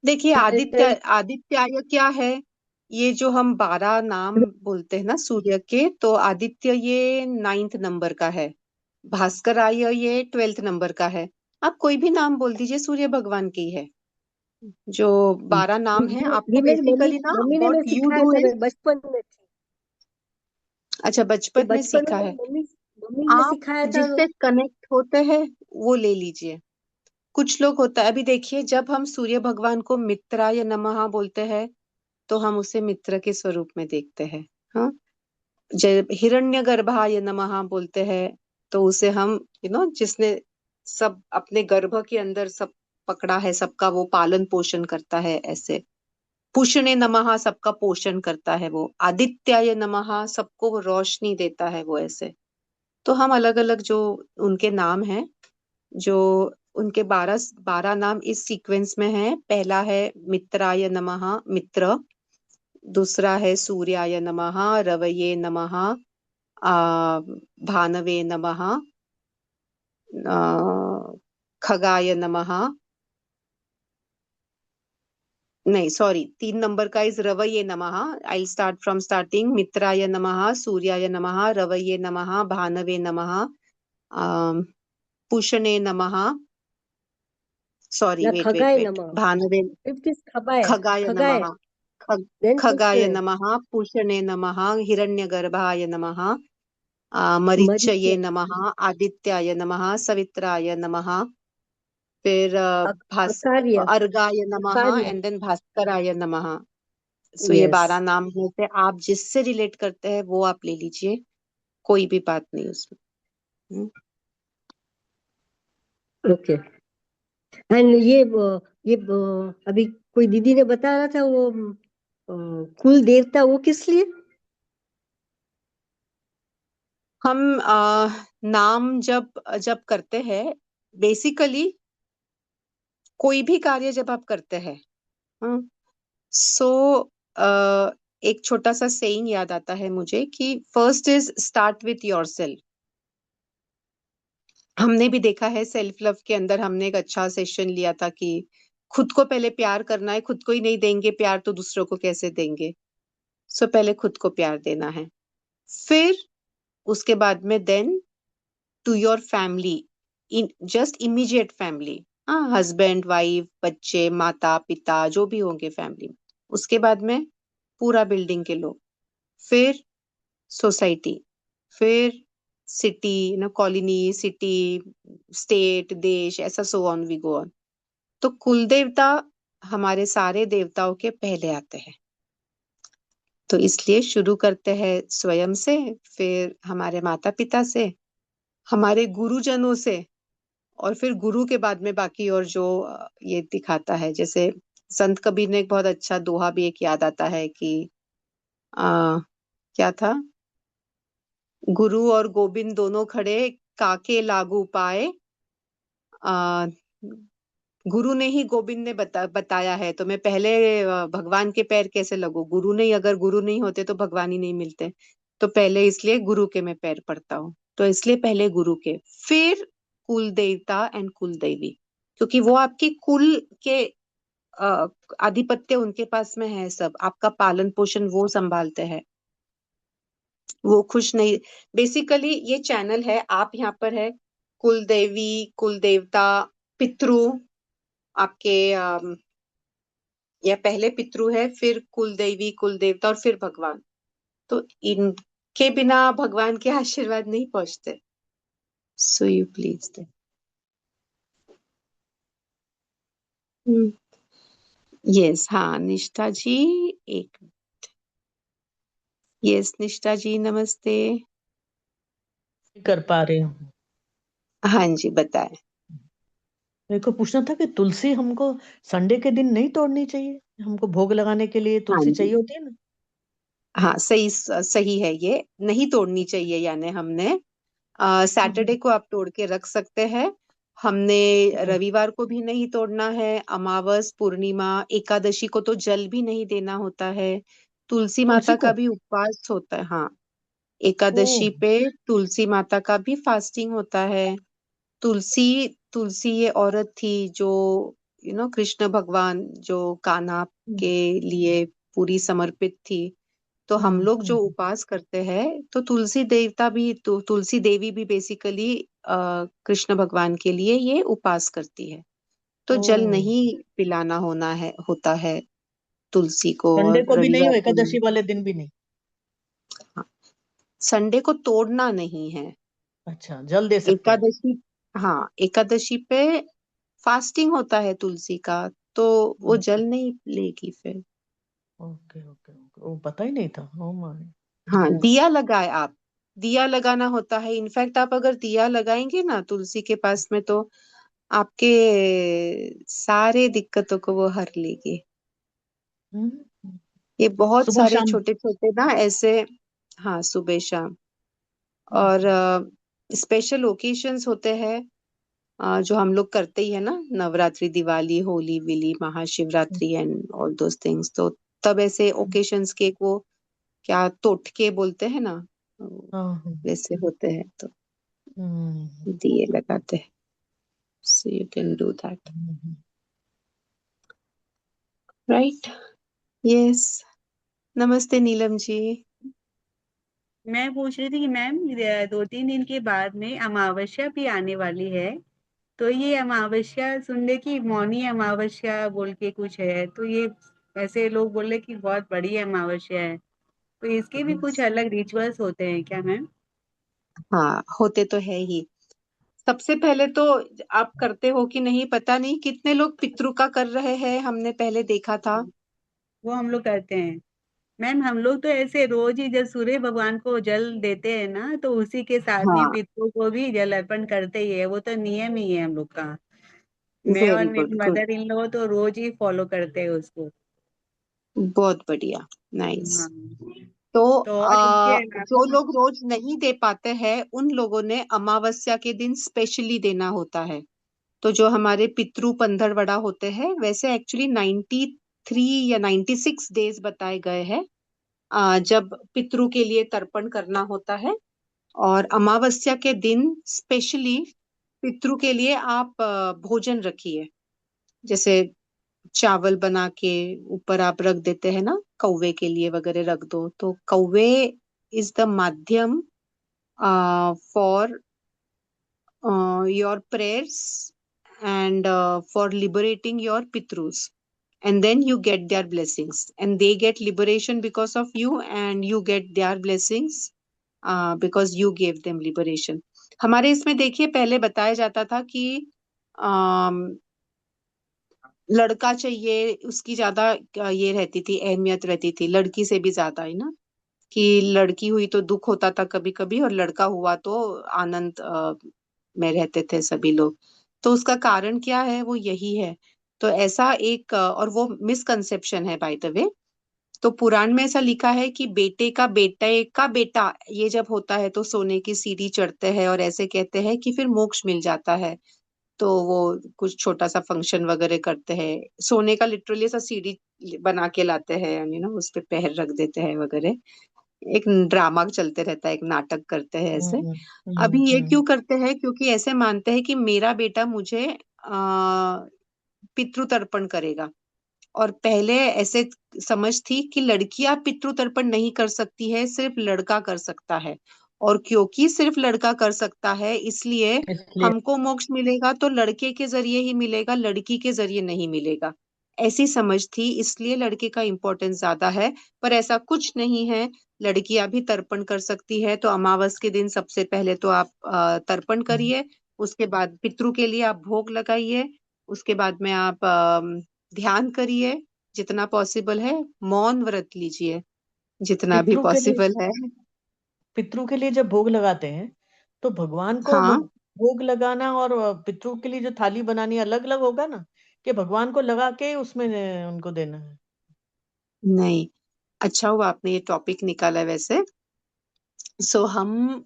देखिए And आदित्याय क्या है? ये जो हम 12 नाम बोलते हैं ना सूर्य के, तो आदित्य ये 9th नंबर का है, भास्कराय ये 12th नंबर का है। आप कोई भी नाम बोल दीजिए, सूर्य भगवान की है। जो 12 नाम है, आपको ये मेरी बेसिकली ना मम्मी ने व्हाट मैं यू सिखाया डू था, इज, मैं बचपन में थी। अच्छा ये बचपन में बचपन सीखा में है। मम्मी ने आप सिखाया था। जिससे कनेक्ट होते हैं वो ले लीजिए। कुछ लोग होता है, अभी देखिए जब हम सूर्य भगवान को मित्राय नमः बोलते हैं तो हम उसे मित्र के स्वरूप में देखते हैं। हाँ, जब हिरण्यगर्भाय नमः बोलते हैं तो उसे हम जिसने सब अपने गर्भ के अंदर सब पकड़ा है, सबका वो पालन पोषण करता है, ऐसे पुष्णे नमः सबका पोषण करता है वो, आदित्याय नमः सबको वो रोशनी देता है वो, ऐसे। तो हम अलग अलग जो उनके नाम हैं, जो उनके 12 नाम इस सीक्वेंस में है। पहला है मित्राय नमः, मित्र। दूसरा है सूर्याय नमः, रवये नमः, भानवे नमः, आ, खगाय नमः। नहीं, सॉरी, 3 नंबर का इज रवये नमः। I start from starting. मित्राय नमः, सूर्याय नमः, रवये नमः, भानवे नमः, पुषणे नमः। सॉरी, ना वेट वेट खगाय वेट, नमः। भानवे, Fifth is खगाय। खगाय खगाय। नमः, खग Then खगाय पुष्य। नमः, पूषणे नमः, हिरण्यगर्भाय नमः, मरीचये मरीच्य। नमः, आदित्याय नमः, सवित्राय नमः, फिर अकार्य। अर्गाय नमः, अकार्य। एंड देन भास्कराय नमः। सो ये यस। 12 नाम में से आप जिससे रिलेट करते हैं वो आप ले लीजिए, कोई भी बात नहीं उसमें। ओके। एंड ये अभी कोई दीदी ने बता रहा था वो कुल देवता वो किस लिए? हम नाम जब जब करते हैं, बेसिकली कोई भी कार्य जब आप करते हैं, सो एक छोटा सा सेइंग याद आता है मुझे कि first is start with yourself. हमने भी देखा है सेल्फ लव के अंदर, हमने एक अच्छा सेशन लिया था कि खुद को पहले प्यार करना है। खुद को ही नहीं देंगे प्यार तो दूसरों को कैसे देंगे? सो पहले खुद को प्यार देना है, फिर उसके बाद में then to your family, in just immediate family, हाँ, हस्बैंड वाइफ बच्चे माता पिता जो भी होंगे फैमिली में। उसके बाद में पूरा बिल्डिंग के लोग, फिर सोसाइटी, फिर सिटी, कॉलोनी, सिटी, स्टेट, देश, ऐसा so on we go on. तो कुल देवता हमारे सारे देवताओं के पहले आते हैं। तो इसलिए शुरू करते हैं स्वयं से, फिर हमारे माता पिता से, हमारे गुरुजनों से, और फिर गुरु के बाद में बाकी और जो ये दिखाता है। जैसे संत कबीर ने एक बहुत अच्छा दोहा भी एक याद आता है कि क्या था, गुरु और गोविंद दोनों खड़े, काके लागू पाए। आ, गुरु ने ही गोविंद ने बताया है, तो मैं पहले भगवान के पैर कैसे लगूं? गुरु नहीं, अगर गुरु नहीं होते तो भगवान ही नहीं मिलते। तो पहले इसलिए गुरु के मैं पैर पड़ता हूँ, तो इसलिए पहले गुरु के, फिर कुल देवता एंड कुल देवी, क्योंकि वो आपकी कुल के आधिपत्य उनके पास में है। सब आपका पालन पोषण वो संभालते हैं। वो खुश नहीं, बेसिकली ये चैनल है, आप यहाँ पर है, कुल देवी, कुल देवता, पितृ आपके, या पहले पितृ है, फिर कुल देवी, कुल देवता, और फिर भगवान। तो इनके बिना भगवान के आशीर्वाद नहीं पहुंचते। So you please they. Yes, हाँ निष्ठा जी, एक, यस निष्ठा जी नमस्ते। कर पा रही हूँ। हाँ जी, बताएं। मेरे को पूछना था कि तुलसी हमको संडे के दिन नहीं तोड़नी चाहिए? हमको भोग लगाने के लिए हाँ तुलसी जी, चाहिए होती है ना? हाँ सही सही है, ये नहीं तोड़नी चाहिए। यानी हमने सैटरडे को आप तोड़ के रख सकते हैं। हमने रविवार को भी नहीं तोड़ना है, अमावस, पूर्णिमा, एकादशी को तो जल भी नहीं देना होता है। तुलसी तुलसी माता को? का भी उपवास होता है, हाँ। ओ। एकादशी पे तुलसी माता का भी फास्टिंग होता है। तुलसी तुलसी ये औरत थी जो कृष्ण भगवान जो कान्हा हम्म। के लिए पूरी समर्पित थी। तो हम लोग जो हम्म। उपास करते हैं, तो तुलसी देवता भी, तो तुलसी देवी भी बेसिकली कृष्ण भगवान के लिए ये उपास करती है। तो ओ। जल नहीं पिलाना होता है तुलसी को। संडे को भी नहीं, हो रविवार को एकादशी नहीं। वाले दिन भी नहीं? हाँ, संडे को तोड़ना नहीं है। अच्छा, जल दे सकते हैं। एकादशी, हाँ, एकादशी पे फास्टिंग होता है तुलसी का, तो वो ओके जल नहीं लेगी फिर। ओके ओके ओके, वो पता ही नहीं था। Oh my. हाँ, दिया लगाए आप, दिया लगाना होता है। इनफैक्ट आप अगर दिया लगाएंगे ना तुलसी के पास में, तो आपके सारे दिक्कतों को वो हर लेगी। हम्म। ये बहुत सुबह सारे शाम। छोटे छोटे ना ऐसे, हाँ, सुबह शाम। और स्पेशल ओकेशंस होते हैं, जो हम लोग करते ही है ना, नवरात्रि, दिवाली, होली विली, Mahashivratri and all those things. तो तब ऐसे ओकेशंस के वो क्या टोटके बोलते हैं ना, हाँ हाँ। वैसे होते हैं, तो हम्म। दिए लगाते हैं। So you can do that, hmm. Right? Yes. नमस्ते नीलम जी। मैं पूछ रही थी कि मैम 2-3 दिन के बाद में अमावस्या भी आने वाली है। तो ये अमावस्या सुनने की मौनी अमावस्या बोल के कुछ है, तो ये ऐसे लोग बोले कि बहुत बड़ी अमावस्या है, तो इसके भी कुछ अलग रिचुअल्स होते हैं क्या मैम? हाँ, होते तो है ही। सबसे पहले तो आप करते हो कि नहीं पता नहीं, कितने लोग पितृ का कर रहे हैं, हमने पहले देखा था। वो हम लोग करते हैं मैम। हम लोग तो ऐसे रोज ही जब सूर्य भगवान को जल देते हैं ना, तो उसी के साथ में हाँ, पितरों को भी जल अर्पण करते ही है। वो तो नियम ही है हम लोग का। मैं और वेरी मेरी good, good, mother in law तो रोज ही फॉलो करते हैं उसको। बहुत बढ़िया, नाइस। हाँ। तो तो और इसके जो अलावा लोग रोज नहीं दे पाते हैं, उन लोगों ने अमावस्या के दिन स्पेशली देना होता है। तो जो हमारे पितृ पंधरवड़ा होते हैं, वैसे एक्चुअली 93 या 96 डेज बताए गए हैं, जब पितृ के लिए तर्पण करना होता है। और अमावस्या के दिन स्पेशली पितृ के लिए आप भोजन रखिए। जैसे चावल बना के ऊपर आप रख देते हैं ना, कौवे के लिए वगैरह रख दो, तो कौवे इज द माध्यम for your prayers and for liberating your pitrus, and then you get their blessings, and they get liberation because of you, and you get their blessings because you gave them liberation. हमारे इसमें देखिए, पहले बताया जाता था कि अम, लड़का चाहिए, उसकी ज्यादा ये रहती थी, अहमियत रहती थी, लड़की से भी ज्यादा, है ना। कि लड़की हुई तो दुख होता था कभी कभी, और लड़का हुआ तो आनंद में रहते थे सभी लोग। तो उसका कारण क्या है, वो यही है। तो ऐसा एक और वो मिसकंसेप्शन है, बाय द वे। तो पुराण में ऐसा लिखा है कि बेटे का बेटा ये जब होता है, तो सोने की सीढ़ी चढ़ते हैं, और ऐसे कहते हैं कि फिर मोक्ष मिल जाता है। तो वो कुछ छोटा सा फंक्शन वगैरह करते हैं, सोने का लिटरली ऐसा सीढ़ी बना के लाते हैं, उस पे पैर रख देते हैं वगैरह। एक ड्रामा चलते रहता है, एक नाटक करते हैं ऐसे। अभी ये क्यों करते हैं, क्योंकि ऐसे मानते हैं कि मेरा बेटा मुझे पितृ तर्पण करेगा। और पहले ऐसे समझ थी कि लड़कियां पितृ तर्पण नहीं कर सकती है, सिर्फ लड़का कर सकता है। और क्योंकि सिर्फ लड़का कर सकता है, इसलिए इसलिए। हमको मोक्ष मिलेगा तो लड़के के जरिए ही मिलेगा, लड़की के जरिए नहीं मिलेगा। ऐसी समझ थी, इसलिए लड़के का इम्पोर्टेंस ज्यादा है। पर ऐसा कुछ नहीं है, लड़कियां भी तर्पण कर सकती है। तो अमावस के दिन सबसे पहले तो आप तर्पण करिए। उसके बाद पितृ के लिए आप भोग लगाइए। उसके बाद में आप ध्यान करिए, जितना पॉसिबल है। मौन व्रत लीजिए, जितना भी पितरों के लिए, पॉसिबल है। पितरों के लिए जब भोग लगाते हैं, तो भगवान को हाँ, भोग लगाना और पितरों के लिए जो थाली बनानी अलग अलग होगा ना, कि भगवान को लगा के उसमें उनको देना है? नहीं, अच्छा हुआ आपने ये टॉपिक निकाला वैसे। सो हम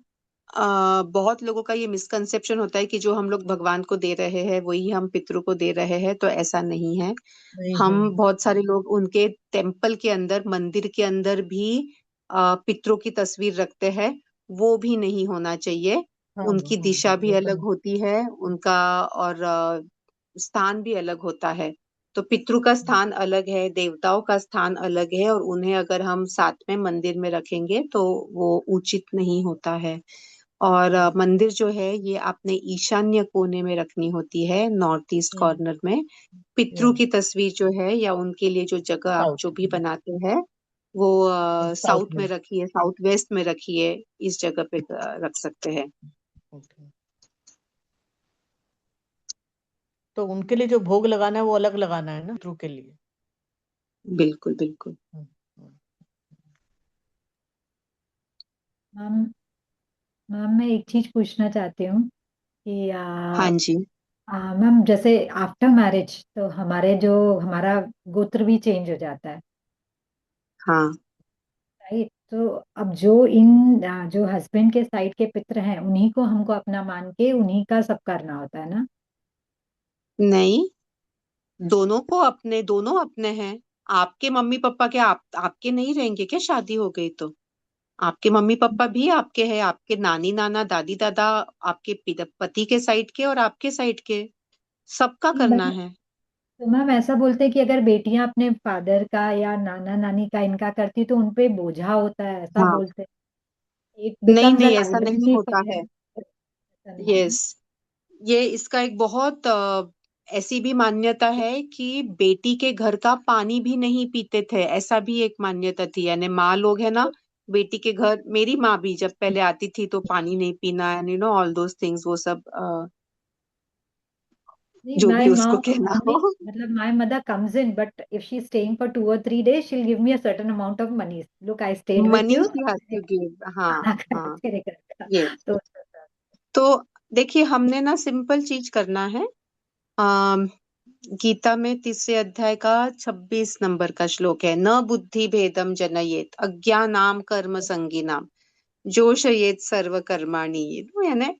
बहुत लोगों का ये मिसकंसेप्शन होता है कि जो हम लोग भगवान को दे रहे हैं वही हम पितरों को दे रहे हैं, तो ऐसा नहीं है। नहीं हम है। बहुत सारे लोग उनके टेम्पल के अंदर, मंदिर के अंदर भी पितरों की तस्वीर रखते हैं। वो भी नहीं होना चाहिए। हाँ उनकी हाँ, दिशा भी वो तो अलग होती है, उनका और स्थान भी अलग होता है। तो पितृ का स्थान अलग है, देवताओं का स्थान अलग है, और उन्हें अगर हम साथ में मंदिर में रखेंगे तो वो उचित नहीं होता है। और मंदिर जो है ये आपने ईशान्य कोने में रखनी होती है, नॉर्थ ईस्ट कॉर्नर में। पितरों की तस्वीर जो है या उनके लिए जो जगह आप साउथ जो भी बनाते हैं वो साउथ साउथ में। में रखिए, साउथ वेस्ट में रखिए, इस जगह पे रख सकते हैं। ओके। तो उनके लिए जो भोग लगाना है वो अलग लगाना है ना, पितरों के लिए। बिल्कुल बिल्कुल। हम्म, हम्म। मैम मैम मैं एक चीज पूछना चाहती हूँ कि हाँ जी। मैम जैसे आफ्टर मैरिज तो हमारा गोत्र भी चेंज हो जाता है, हाँ, राइट? तो अब जो हस्बैंड के साइड के पितर हैं उन्हीं को हमको अपना मान के उन्हीं का सब करना होता है ना? नहीं, दोनों अपने हैं। आपके मम्मी पापा क्या आपके नहीं रहेंगे क्या? शादी हो गई तो आपके मम्मी पापा भी आपके हैं, आपके नानी नाना दादी दादा, आपके पति के साइड के और आपके साइड के, सबका करना है। तो मैम ऐसा बोलते हैं कि अगर बेटियां अपने फादर का या नाना नानी का इनका करती तो उन पे बोझा होता है, ऐसा हाँ, बोलते हैं, इट नहीं बिकम्स अ नहीं, ऐसा नहीं लाइबिलिटी फॉर होता है। देम। ऐसा नहीं है यस, ना? ये इसका एक बहुत ऐसी भी मान्यता है कि बेटी के घर का पानी भी नहीं पीते थे, ऐसा भी एक मान्यता थी। यानी माँ लोग है ना, बेटी के घर, मेरी माँ भी जब पहले आती थी तो पानी नहीं पीना, एंड ऑल दोस थिंग्स, वो सब नहीं, जो माय भी उसको कहना मॉम नहीं, हो। मतलब my mother comes in but if she staying for 2 or 3 days she'll give me a certain amount of money. Look, I stayed with money you, she has to give, हाँ खाना खा हाँ। तेरे घर का। ये तो तो देखिए, हमने ना सिंपल चीज करना है। अम, गीता में 3 अध्याय का 26 नंबर का श्लोक है, न बुद्धि भेदम जनयेत अज्ञानाम कर्म संगिनाम जोशयेत सर्व कर्माणि। यानी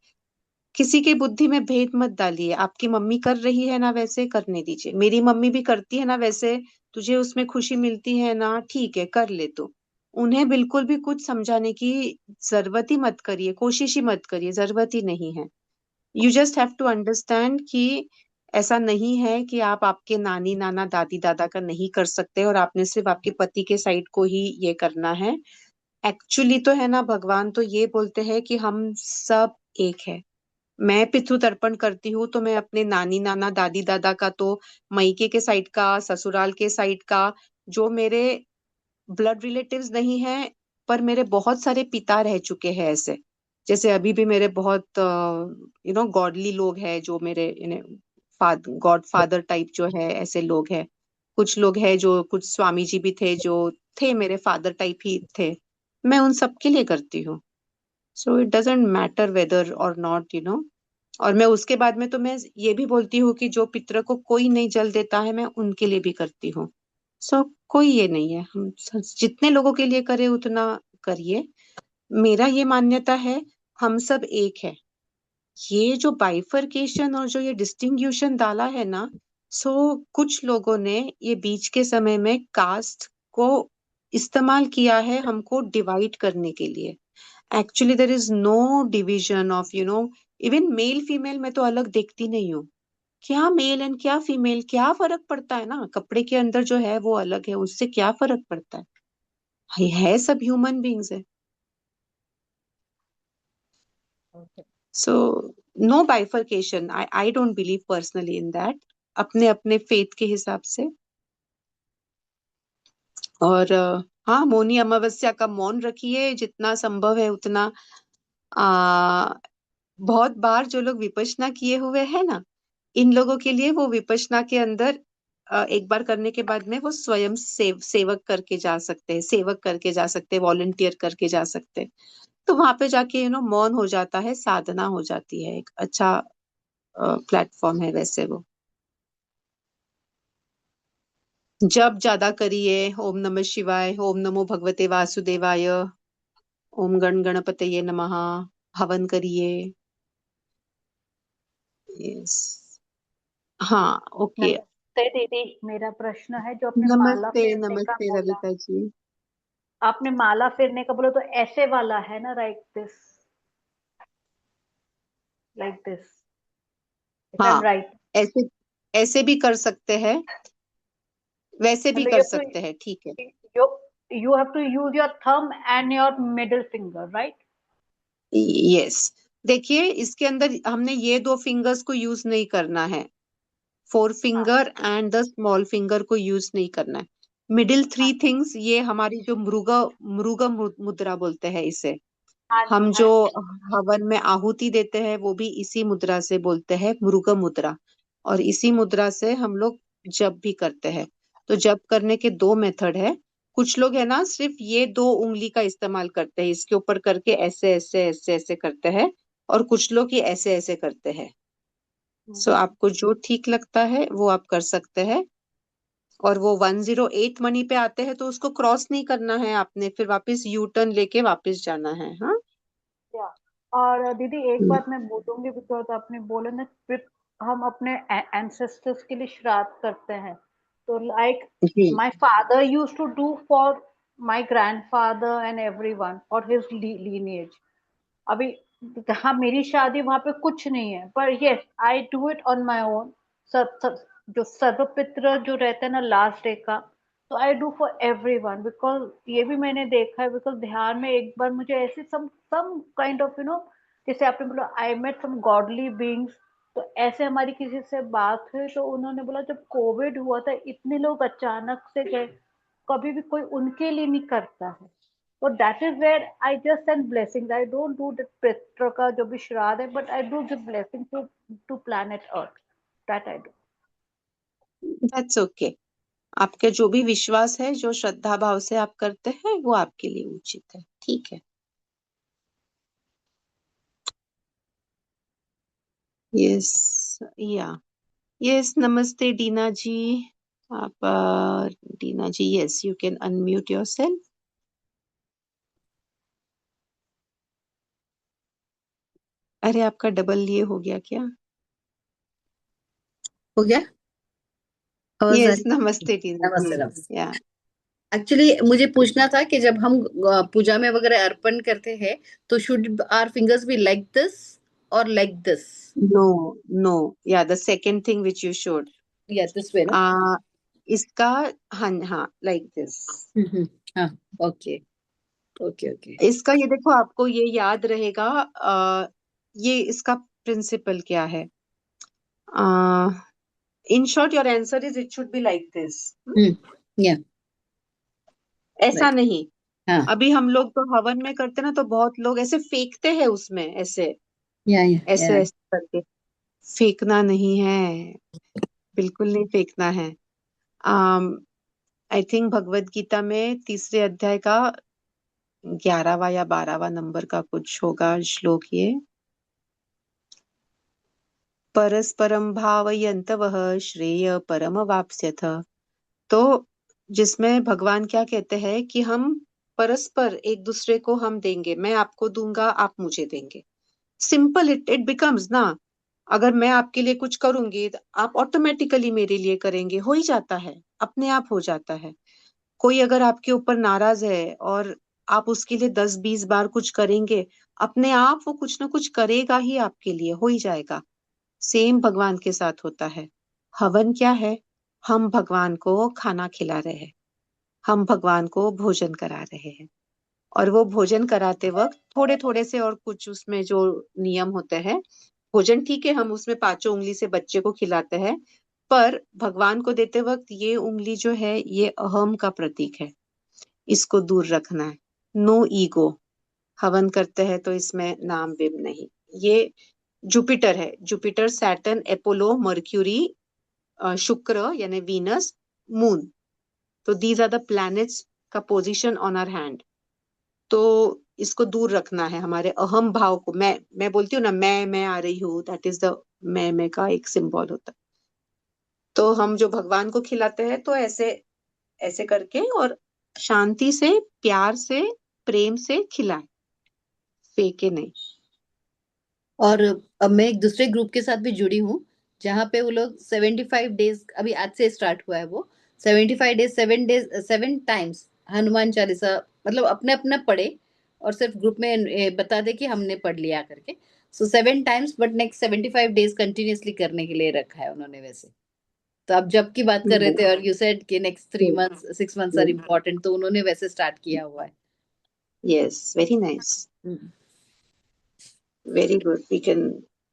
किसी की बुद्धि में भेद मत डालिए। आपकी मम्मी कर रही है ना, वैसे करने दीजिए। मेरी मम्मी भी करती है ना वैसे, तुझे उसमें खुशी मिलती है ना, ठीक है कर ले। तो उन्हें बिल्कुल भी कुछ समझाने की जरूरत ही मत करिए, कोशिश ही मत करिए, जरूरत ही नहीं है। You just have to understand कि ऐसा नहीं है कि आप आपके नानी नाना दादी दादा का नहीं कर सकते और आपने सिर्फ आपके पति के साइड को ही ये करना है। एक्चुअली तो है ना, भगवान तो ये बोलते हैं कि हम सब एक है। मैं पितृ तर्पण करती हूँ तो मैं अपने नानी नाना दादी दादा का तो, मायके के साइड का, ससुराल के साइड का, जो मेरे ब्लड रिलेटिव्स नहीं है पर मेरे बहुत सारे पिता रह चुके हैं ऐसे। जैसे अभी भी मेरे बहुत गॉडली लोग हैं जो मेरे गॉड फादर टाइप जो है, ऐसे लोग हैं। कुछ लोग हैं जो, कुछ स्वामी जी भी थे जो थे मेरे फादर टाइप ही थे। मैं उन सब के लिए करती हूँ। So it doesn't matter whether और नॉट, और मैं उसके बाद में तो मैं ये भी बोलती हूँ कि जो पितरों को कोई नहीं जल देता है मैं उनके लिए भी करती हूँ। सो कोई ये नहीं है, हम जितने लोगों के लिए करें उतना करिए। मेरा ये मान्यता है, हम सब एक है। ये जो बाइफरकेशन और जो ये डिस्टिंग्यूशन डाला है ना, सो कुछ लोगों ने ये बीच के समय में कास्ट को इस्तेमाल किया है हमको डिवाइड करने के लिए। Actually there is no division of, even male female में तो अलग देखती नहीं हूँ। क्या मेल एंड क्या फीमेल, क्या फर्क पड़ता है ना? कपड़े के अंदर जो है वो अलग है, उससे क्या फर्क पड़ता है सब ह्यूमन बींग्स है। okay. So no bifurcation, I don't believe personally in that, अपने अपने फेथ के हिसाब से। और हाँ, मौनी अमावस्या का मौन रखिए जितना संभव है उतना। आ, बहुत बार जो लोग विपश्यना किए हुए हैं ना, इन लोगों के लिए वो विपश्यना के अंदर एक बार करने के बाद में वो स्वयं सेवक करके जा सकते हैं, सेवक करके जा सकते हैं, वॉलंटियर करके जा सकते हैं। तो वहां पे जाके मौन हो जाता है, साधना हो जाती है, एक अच्छा प्लेटफॉर्म है वैसे वो। जब ज्यादा करिए, ओम नमः शिवाय, ओम नमो भगवते वासुदेवाय, ओम गण गणपतये नमः, हवन करिए। यस, हाँ, ओके। नमस्ते दीदी, मेरा प्रश्न है जो आपने माला नमस्ते, फेरने का नमस्ते बोला, रविका जी। आपने माला फेरने का बोला तो ऐसे वाला है ना, like this, if I am हाँ, राइट? ऐसे ऐसे भी कर सकते हैं, वैसे भी मतलब कर सकते हैं, ठीक है। you you have to use your thumb and your middle finger, right? Yes, देखिए इसके अंदर हमने ये 2 फिंगर्स को यूज नहीं करना है, 4 हाँ finger and the small finger को यूज नहीं करना है। मिडिल 3 हाँ थिंग्स ये हमारी जो मुद्रा बोलते हैं इसे। हाँ जी हम हाँ जो जी। हवन में आहुति देते हैं वो भी इसी मुद्रा से बोलते हैं, मृग मुद्रा। और इसी मुद्रा से हम लोग जप भी करते हैं। तो जप करने के 2 मेथड है। कुछ लोग है ना सिर्फ ये 2 उंगली का इस्तेमाल करते हैं, इसके ऊपर करके ऐसे ऐसे ऐसे ऐसे करते हैं, और कुछ लोग ये ऐसे ऐसे करते हैं। सो आपको जो ठीक लगता है वो आप कर सकते हैं। और वो 108 मणि पे आते हैं तो उसको क्रॉस नहीं करना है आपने, फिर वापस यू टर्न लेके वापस जाना है। हाँ, क्या? और दीदी एक बात मैं बोलूंगी, बिकॉज आपने बोला ना हम अपने एंसेस्टर्स के लिए श्राद्ध करते हैं, तो लाइक जी my father used to do for my grandfather and everyone और हिज लीनिएज। अभी हाँ, मेरी शादी वहां पे कुछ नहीं है, पर yes I do it on my own. जो सर्वपित्र जो रहता है ना लास्ट डे का, तो I do for everyone, because ये भी मैंने देखा है, बिकॉज ध्यान में एक बार मुझे ऐसे सम काइंड ऑफ जैसे आपने बोला I met some godly beings, तो ऐसे हमारी किसी से बात हुई तो उन्होंने बोला जब कोविड हुआ था इतने लोग अचानक से गए, कभी भी कोई उनके लिए नहीं करता है। So that is where I just send blessings. I don't do the Petra का जो भी श्राद्ध है, but I do give blessing to planet Earth. That I do. That's okay. आपके जो भी विश्वास है, जो श्रद्धा भाव से आप करते हैं वो आपके लिए उचित है, ठीक है। यस, या यस, नमस्ते डीना जी। आप Deena ji, yes you can unmute yourself. अरे आपका डबल ये हो गया क्या? हो गया? आवाज आ यस, रही? नमस्ते डीना नमस्ते जी। नमस्ते। या एक्चुअली मुझे पूछना था कि जब हम पूजा में वगैरह अर्पण करते हैं तो should our fingers be like this और लाइक दिस? नो, नो, या the second thing which you should, या दिस वे ना? इसका, हाँ हाँ, लाइक दिस। हाँ, ओके ओके ओके। इसका ये देखो, आपको ये याद रहेगा, ये इसका प्रिंसिपल क्या है। In short your answer is it should be like this. या ऐसा राइट। नहीं। हाँ, अभी हम लोग तो हवन में करते ना, तो बहुत लोग ऐसे फेंकते हैं उसमें, ऐसे ऐसे या ऐसे करके। फेंकना नहीं है, बिल्कुल नहीं फेंकना है। आई थिंक भगवत गीता में 3 अध्याय का 11वां या 12वां नंबर का कुछ होगा श्लोक ये। परस्परम भावयन्तवः श्रेय परम वाप्स्यथ। तो जिसमें भगवान क्या कहते हैं कि हम परस्पर एक दूसरे को हम देंगे, मैं आपको दूंगा, आप मुझे देंगे। सिंपल, इट बिकम्स ना। अगर मैं आपके लिए कुछ करूंगी तो आप ऑटोमेटिकली मेरे लिए करेंगे, हो ही जाता है, अपने आप हो जाता है। कोई अगर आपके ऊपर नाराज है और आप उसके लिए 10-20 बार कुछ करेंगे, अपने आप वो कुछ ना कुछ करेगा ही, आपके लिए हो ही जाएगा। सेम भगवान के साथ होता है। हवन क्या है? हम भगवान को खाना खिला रहे हैं, हम भगवान को भोजन करा रहे हैं। और वो भोजन कराते वक्त थोड़े थोड़े से और कुछ उसमें जो नियम होते हैं, भोजन ठीक है, हम उसमें 5 उंगली से बच्चे को खिलाते हैं, पर भगवान को देते वक्त ये उंगली जो है ये अहम का प्रतीक है, इसको दूर रखना है। No ego. हवन करते हैं तो इसमें नाम विम नहीं। ये जुपिटर है, जुपिटर, सैटर्न, एपोलो, मर्क्यूरी, शुक्र यानी वीनस, मून। तो दीज आर द प्लैनेट्स का पोजीशन ऑन आवर हैंड। तो इसको दूर रखना है, हमारे अहम भाव को। मैं बोलती हूँ ना, मैं आ रही हूँ, दैट इज द मैं का एक सिंबल होता है। तो हम जो भगवान को खिलाते हैं तो ऐसे ऐसे करके और शांति से, प्यार से, प्रेम से खिलाए, फेंके नहीं। और अब मैं एक दूसरे ग्रुप के साथ भी जुड़ी हूँ जहाँ पे वो लोग 75 डेज, अभी आज से स्टार्ट हुआ है वो, 75 days 7 days 7 times Hanuman Chalisa, मतलब अपने अपने पढ़े और सिर्फ ग्रुप में बता दे कि हमने पढ़ लिया करके। सो 7 times, but next 75 days continuously करने के लिए रखा है उन्होंने वैसे। तो आप जब की बात कर रहे थे और यू सेड कि next 3 months 6 months are important, तो उन्होंने वैसे स्टार्ट किया हुआ है। Yes, very nice. Very good.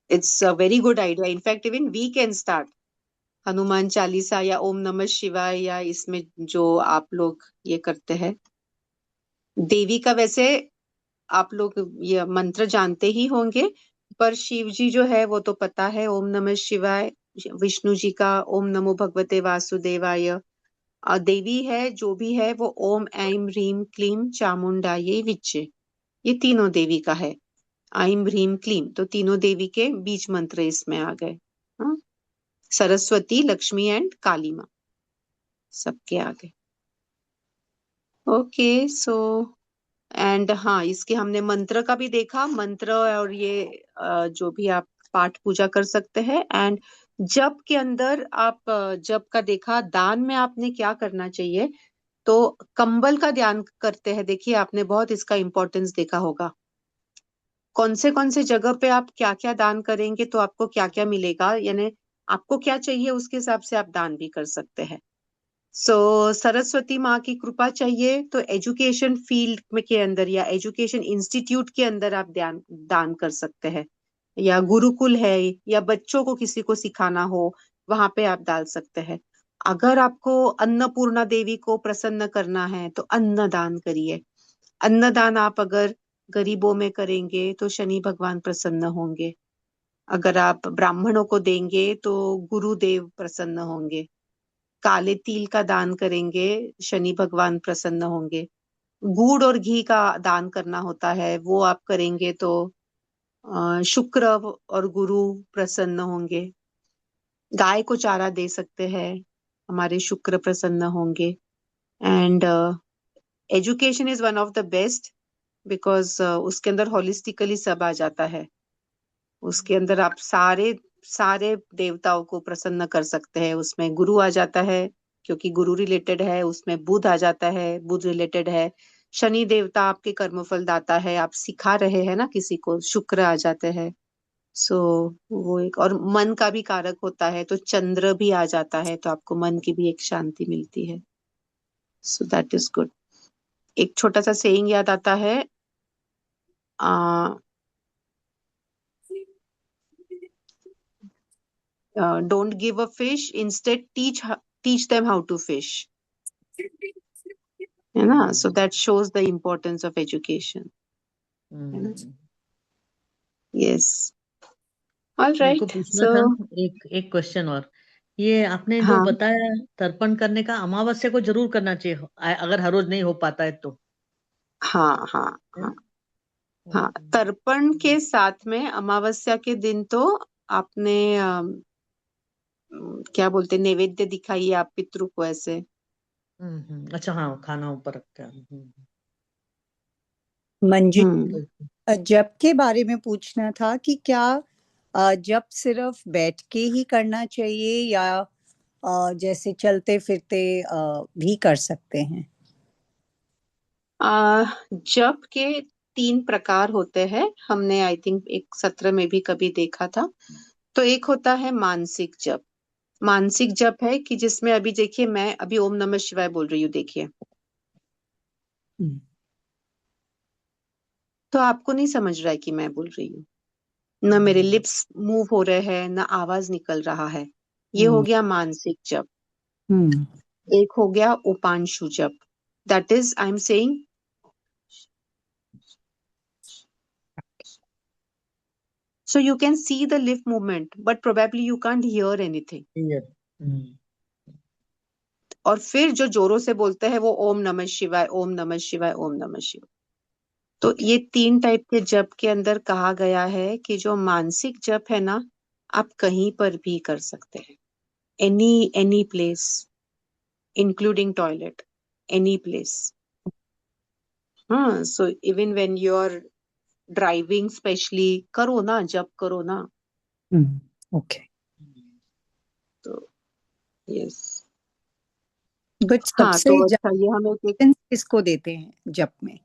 It's a very good idea. In fact, even we can start Hanuman Chalisa या ओम नमः शिवाय, या इसमें जो आप लोग ये करते हैं देवी का, वैसे आप लोग ये मंत्र जानते ही होंगे, पर शिव जी जो है वो तो पता है, ओम नमः शिवाय। विष्णु जी का ओम नमो भगवते वासुदेवाय। देवी है जो भी है वो ओम ऐं ह्रीं क्लीं चामुंडायै विच्चे, ये तीनों देवी का है। ऐं ह्रीं क्लीं तो तीनों देवी के बीज मंत्र इसमें आ गए। हाँ? सरस्वती, लक्ष्मी एंड काली माँ सबके आगे। ओके, सो एंड हाँ, इसके हमने मंत्र का भी देखा, मंत्र और ये जो भी आप पाठ पूजा कर सकते हैं। एंड जप के अंदर आप जप का देखा, दान में आपने क्या करना चाहिए, तो कंबल का ध्यान करते हैं। देखिए आपने बहुत इसका इम्पोर्टेंस देखा होगा, कौन से जगह पे आप क्या क्या दान करेंगे तो आपको क्या क्या मिलेगा, यानी आपको क्या चाहिए उसके हिसाब से आप दान भी कर सकते हैं। सो सरस्वती माँ की कृपा चाहिए तो एजुकेशन फील्ड में के अंदर या एजुकेशन इंस्टीट्यूट के अंदर आप दान कर सकते हैं, या गुरुकुल है या बच्चों को किसी को सिखाना हो वहां पे आप डाल सकते हैं। अगर आपको अन्नपूर्णा देवी को प्रसन्न करना है तो अन्नदान करिए। अन्नदान आप अगर गरीबों में करेंगे तो शनि भगवान प्रसन्न होंगे। अगर आप ब्राह्मणों को देंगे तो गुरुदेव प्रसन्न होंगे। काले तिल का दान करेंगे, शनि भगवान प्रसन्न होंगे। गुड़ और घी का दान करना होता है, वो आप करेंगे तो शुक्र और गुरु प्रसन्न होंगे। गाय को चारा दे सकते हैं, हमारे शुक्र प्रसन्न होंगे। And education is one of the best, because उसके अंदर होलिस्टिकली सब आ जाता है। उसके अंदर आप सारे सारे देवताओं को प्रसन्न कर सकते हैं। उसमें गुरु आ जाता है क्योंकि गुरु रिलेटेड है, उसमें बुध आ जाता है, बुध रिलेटेड है। शनि देवता आपके कर्मफल दाता है, आप सिखा रहे हैं ना किसी को, शुक्र आ जाते हैं। सो वो एक, और मन का भी कारक होता है तो चंद्र भी आ जाता है, तो आपको मन की भी एक शांति मिलती है। So that is good. एक छोटा सा सेइंग याद आता है, don't give a fish, instead teach them how to fish, है ना। So that shows the importance of education, है ना। यस, ऑल मेरे को राइट। पूछना सो था एक एक क्वेश्चन और। ये आपने जो हाँ बताया तर्पण करने का, अमावस्या को जरूर करना चाहिए, अगर हर रोज नहीं हो पाता है तो, हाँ हाँ है हाँ ना? हाँ, ओके। तर्पण के साथ में अमावस्या के दिन तो आपने क्या बोलते, नैवेद्य दिखाइए आप पितृ को ऐसे। अच्छा, हाँ, खाना ऊपर रखते हैं। मंजू, हम्म जप के बारे में पूछना था कि क्या जप सिर्फ बैठ के ही करना चाहिए या जैसे चलते फिरते भी कर सकते हैं? जप के 3 प्रकार होते हैं, हमने आई थिंक एक सत्र में भी कभी देखा था। तो एक होता है मानसिक जप। मानसिक जप है कि जिसमें अभी देखिए मैं अभी ओम नमः शिवाय बोल रही हूँ, देखिए तो आपको नहीं समझ रहा है कि मैं बोल रही हूँ, न मेरे लिप्स मूव हो रहे हैं, न आवाज निकल रहा है। ये हो हम्म गया मानसिक जप। हम्म एक हो गया उपांशु जप, that is I am saying, so you can see the lip movement but probably you can't hear anything। और फिर जो जोरों से बोलते हैं वो ओम नमः शिवाय, ओम नमः शिवाय, ओम नमः शिवाय। तो ये 3 टाइप के जप के अंदर कहा गया है कि जो मानसिक जप है ना, आप कहीं पर भी कर सकते हैं, any place, including toilet, any place. हाँ, so even when you are driving specially करो ना, जप करो ना। ओके। तो यस, बट हाँ सबसे तो ज्यादा अच्छा ये हम एक importance किसको देते हैं जप में,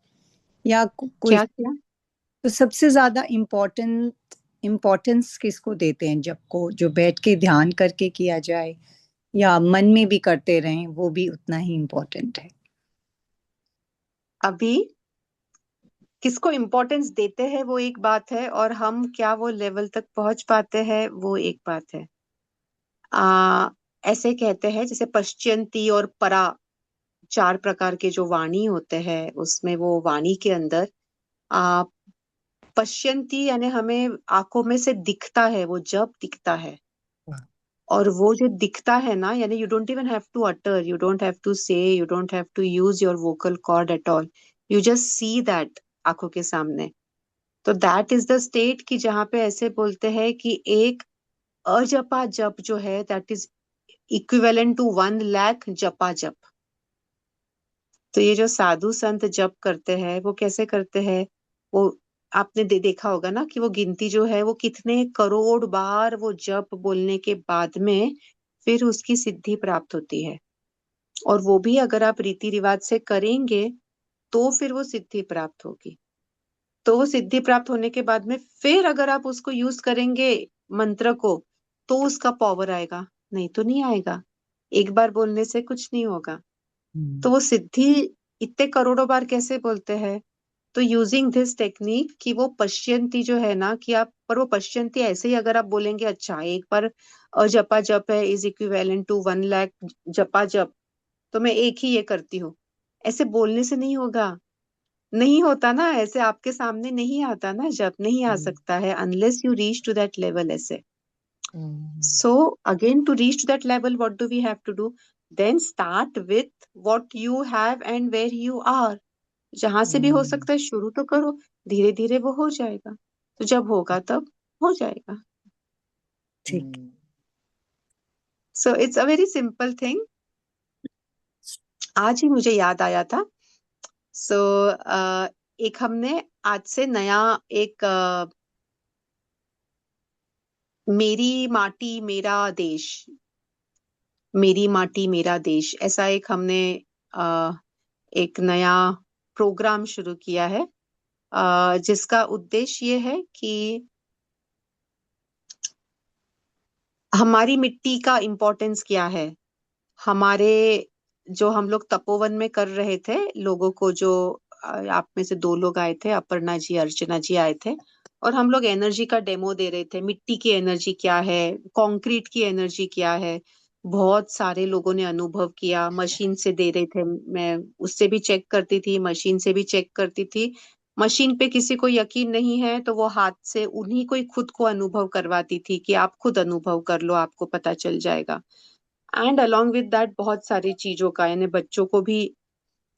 या कोई, क्या क्या तो सबसे ज्यादा इम्पोर्टेंस किसको देते हैं जप को, जो बैठ के ध्यान करके किया जाए या मन में भी करते रहें, वो भी उतना ही इम्पोर्टेंट है? अभी किसको इम्पोर्टेंस देते हैं वो एक बात है, और हम क्या वो लेवल तक पहुंच पाते हैं वो एक बात है। ऐसे कहते हैं जैसे पश्चियंती और परा, 4 प्रकार के जो वाणी होते हैं, उसमें वो वाणी के अंदर आ पश्यंती यानी हमें आंखों में से दिखता है, वो जब दिखता है, और वो जो दिखता है ना, यानी you don't even have to utter, you don't have to say, you don't have to use your vocal cord at all, you just see that आंखों के सामने। तो दैट इज द स्टेट कि जहाँ पे ऐसे बोलते हैं कि एक अजपा जप जो है, that is equivalent to 1 lakh जपा जप। तो ये जो साधु संत जप करते हैं वो कैसे करते हैं, वो आपने देखा होगा ना कि वो गिनती जो है वो कितने करोड़ बार वो जप बोलने के बाद में फिर उसकी सिद्धि प्राप्त होती है। और वो भी अगर आप रीति रिवाज से करेंगे तो फिर वो सिद्धि प्राप्त होगी। तो वो सिद्धि प्राप्त होने के बाद में फिर अगर आप उसको यूज करेंगे मंत्र को, तो उसका पावर आएगा, नहीं तो नहीं आएगा। एक बार बोलने से कुछ नहीं होगा। तो वो सिद्धि इतने करोड़ों बार कैसे बोलते हैं, तो यूजिंग दिस टेक्निक कि वो पश्यंती जो है ना, कि आप, पर वो पश्यंती ऐसे ही अगर आप बोलेंगे अच्छा एक बार जपा जप है इज इक्विवेलेंट टू 1 लाख जपा जप, तो मैं एक ही ये करती हूँ, ऐसे बोलने से नहीं होगा। नहीं होता ना ऐसे, आपके सामने नहीं आता ना, जप नहीं आ सकता है unless you reach to that level ऐसे। So again, to reach to that level, what do we have to do? Then start with what you have and where you are. जहां से भी हो सकता है शुरू तो करो, धीरे धीरे वो हो जाएगा। तो जब होगा तब हो जाएगा। ठीक। So it's a very simple thing. आज ही मुझे याद आया था। So एक हमने आज से नया एक मेरी माटी मेरा देश, मेरी माटी मेरा देश, ऐसा एक हमने एक नया प्रोग्राम शुरू किया है, जिसका उद्देश्य ये है कि हमारी मिट्टी का इम्पोर्टेंस क्या है। हमारे जो हम लोग तपोवन में कर रहे थे लोगों को, जो आप में से 2 लोग आए थे, अपर्णा जी अर्चना जी आए थे, और हम लोग एनर्जी का डेमो दे रहे थे, मिट्टी की एनर्जी क्या है, कंक्रीट की एनर्जी क्या है। बहुत सारे लोगों ने अनुभव किया, मशीन से दे रहे थे, मैं उससे भी चेक करती थी, मशीन से भी चेक करती थी। मशीन पे किसी को यकीन नहीं है तो वो हाथ से उन्हीं को ही खुद को अनुभव करवाती थी कि आप खुद अनुभव कर लो, आपको पता चल जाएगा। एंड अलोंग विद दैट बहुत सारी चीजों का, यानी बच्चों को भी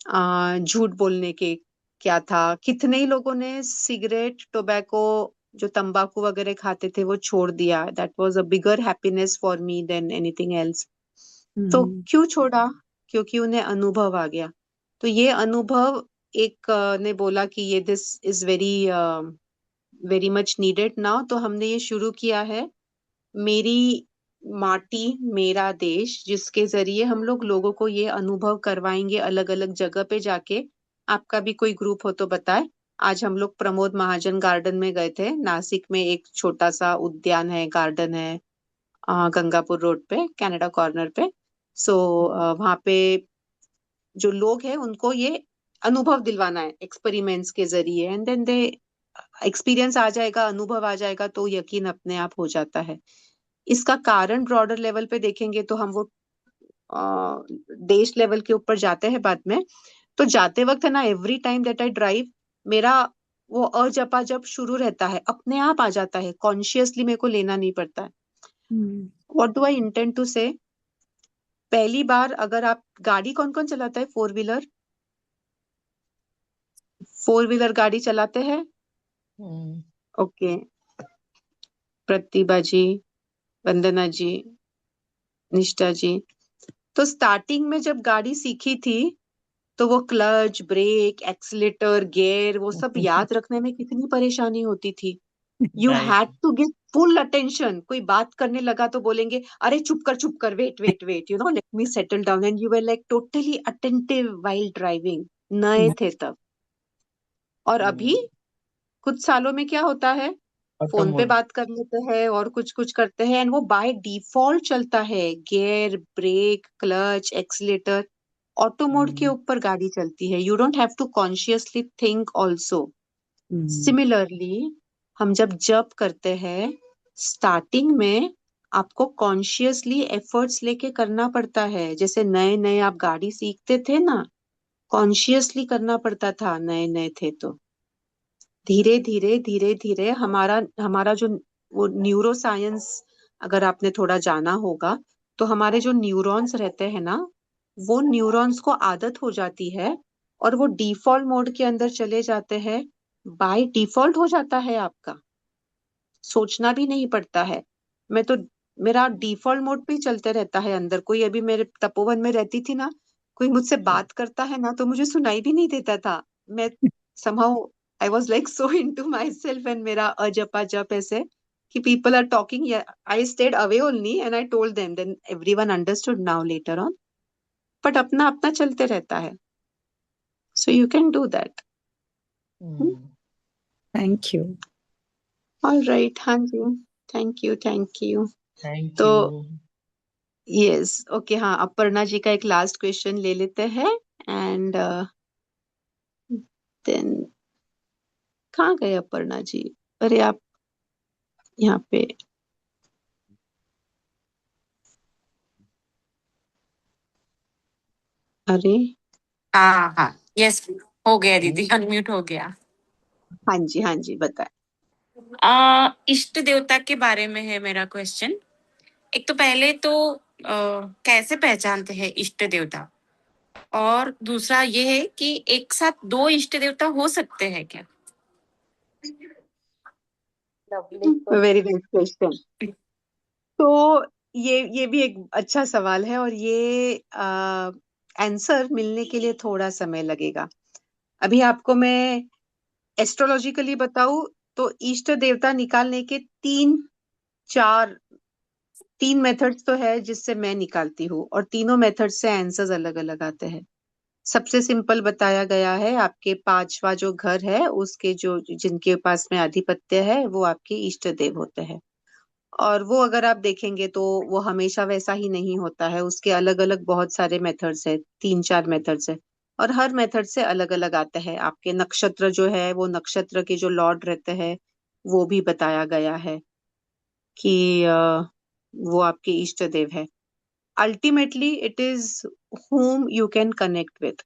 झूठ बोलने के क्या था, कितने ही लोगों ने सिगरेट टोबैको जो तंबाकू वगैरह खाते थे वो छोड़ दिया। That was a bigger happiness for me than anything else. तो क्यों छोड़ा, क्योंकि उन्हें अनुभव आ गया। तो ये अनुभव एक ने बोला कि ये this is very very much needed now, तो हमने ये शुरू किया है मेरी माटी मेरा देश, जिसके जरिए हम लोग लोगों को ये अनुभव करवाएंगे अलग अलग जगह पे जाके। आपका भी कोई ग्रुप हो तो बताए। आज हम लोग प्रमोद महाजन गार्डन में गए थे, नासिक में एक छोटा सा उद्यान है, गार्डन है, गंगापुर रोड पे, कनाडा कॉर्नर पे। सो वहां पे जो लोग हैं उनको ये अनुभव दिलवाना है एक्सपेरिमेंट्स के जरिए, एंड देन दे एक्सपीरियंस आ जाएगा, अनुभव आ जाएगा, तो यकीन अपने आप हो जाता है। इसका कारण ब्रॉडर लेवल पे देखेंगे तो हम वो देश लेवल के ऊपर जाते हैं बाद में। तो जाते वक्त है ना, every time that I drive, मेरा वो अजपा जब शुरू रहता है, अपने आप आ जाता है, कॉन्शियसली मेरे को लेना नहीं पड़ता है। What do I intend to say, पहली बार अगर आप गाड़ी, कौन कौन चलाता है 4 व्हीलर, 4 व्हीलर गाड़ी चलाते हैं? ओके, प्रतिभा जी, वंदना जी, निष्ठा जी। तो स्टार्टिंग में जब गाड़ी सीखी थी तो वो क्लच, ब्रेक, एक्सीलेटर, गियर वो सब याद रखने में कितनी परेशानी होती थी। You right. Had to give full attention. कोई बात करने लगा तो बोलेंगे अरे चुप कर, wait wait wait, let me settle down, and you were like totally attentive while driving. नए थे तब। और अभी कुछ सालों में क्या होता है, ऑटो फोन पे मोड। बात कर लेते हैं और कुछ कुछ करते हैं, एंड वो बाय डिफॉल्ट चलता है। Gear, brake, clutch, accelerator, auto mode के ऊपर गाड़ी चलती है। You don't have to consciously think also. Similarly हम जब जप करते हैं, स्टार्टिंग में आपको कॉन्शियसली एफर्ट्स लेके करना पड़ता है। जैसे नए नए आप गाड़ी सीखते थे ना, कॉन्शियसली करना पड़ता था नए नए थे तो। धीरे धीरे धीरे धीरे हमारा हमारा जो वो न्यूरो साइंस, अगर आपने थोड़ा जाना होगा, तो हमारे जो न्यूरॉन्स रहते हैं ना, वो न्यूरॉन्स को आदत हो जाती है और वो डिफॉल्ट मोड के अंदर चले जाते हैं। बाय डिफॉल्ट हो जाता है आपका, सोचना भी नहीं पड़ता है। मैं तो, मेरा डिफॉल्ट मोड पे ही चलते रहता है अंदर। कोई अभी मेरे तपोवन में रहती थी ना, कोई मुझसे बात करता है ना तो मुझे सुनाई भी नहीं देता था। मैं somehow I was like so into myself and मेरा अजपा जप ऐसे कि people are talking, yeah, I stayed away only and I told them, then everyone understood now later on, but अपना अपना चलते रहता है, so you can do that. Thank you. All right, हाँ जी, thank you, thank you. Thank तो यू। यस, ओके, हाँ, अपर्णा जी का एक लास्ट क्वेश्चन ले लेते हैं, एंड देन कहाँ गए अपर्णा जी? अरे आप यहाँ पे, अरे हाँ हाँ, यस, हो गया दीदी, अनम्यूट हो गया। हाँ जी, हाँ जी, बताए। इष्ट देवता के बारे में है मेरा क्वेश्चन। एक तो पहले तो कैसे पहचानते हैं इष्ट देवता, और दूसरा ये है कि एक साथ दो इष्ट देवता हो सकते हैं क्या? Very nice question. तो ये भी एक अच्छा सवाल है, और ये आंसर मिलने के लिए थोड़ा समय लगेगा। अभी आपको मैं एस्ट्रोलॉजिकली बताऊं तो इष्ट देवता निकालने के तीन मेथड्स तो है जिससे मैं निकालती हूँ, और तीनों मेथड से आंसर्स अलग अलग आते हैं। सबसे सिंपल बताया गया है, आपके पांचवा जो घर है उसके जो जिनके पास में आधिपत्य है वो आपके इष्ट देव होते हैं। और वो अगर आप देखेंगे तो वो हमेशा वैसा ही नहीं होता है, उसके अलग अलग बहुत सारे मेथड्स है, 3-4 मेथड्स है, और हर मेथड से अलग अलग आते हैं। आपके नक्षत्र जो है, वो नक्षत्र के जो लॉर्ड रहते हैं वो भी बताया गया है कि वो आपके इष्ट देव है। Ultimately it is whom you can connect with.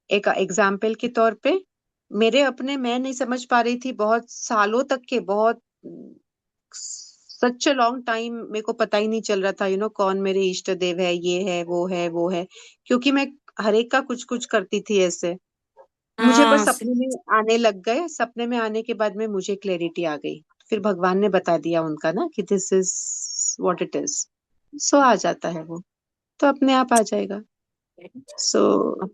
एक एग्जाम्पल के तौर पे, मेरे अपने, मैं नहीं समझ पा रही थी बहुत सालों तक के, बहुत सच लॉन्ग टाइम मेरे को पता ही नहीं चल रहा था कौन मेरे इष्ट देव है, ये है वो है वो है, क्योंकि मैं हर एक का कुछ कुछ करती थी ऐसे। मुझे पर हाँ, सपने में आने लग गए, सपने में आने के बाद में मुझे क्लैरिटी आ गई, फिर भगवान ने बता दिया उनका ना कि this is what it is, so आ जाता है वो, तो अपने आप आ जाएगा। सो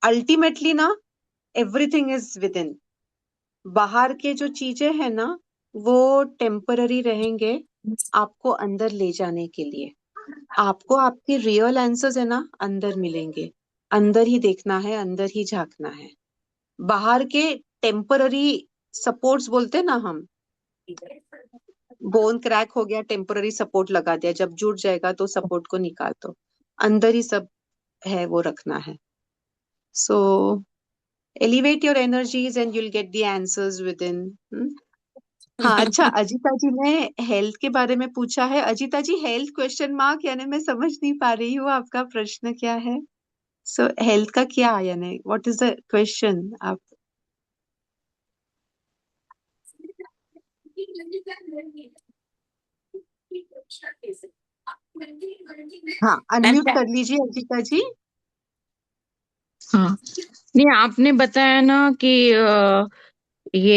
अल्टीमेटली ना, एवरीथिंग इज विद इन। बाहर के जो चीजें हैं ना, वो टेम्पररी रहेंगे आपको अंदर ले जाने के लिए। आपको आपके रियल आंसर्स है ना अंदर मिलेंगे। अंदर ही देखना है, अंदर ही झांकना है। बाहर के टेम्पररी सपोर्ट्स बोलते हैं ना हम, बोन क्रैक हो गया, टेम्पररी सपोर्ट लगा दिया, जब जुड़ जाएगा तो सपोर्ट को निकाल दो। अंदर ही सब है, वो रखना है। सो elevate your energies and you'll get the answers within. हाँ, अच्छा, अजिता जी ने हेल्थ के बारे में पूछा है। अजिता जी, हेल्थ क्वेश्चन मार्क, यानी मैं समझ नहीं पा रही हूँ आपका प्रश्न क्या है। सो हेल्थ का क्या, यानी व्हाट इज द क्वेश्चन? आप हाँ, अनम्यूट कर लीजिए अजिता जी। हाँ, नहीं आपने बताया ना कि ये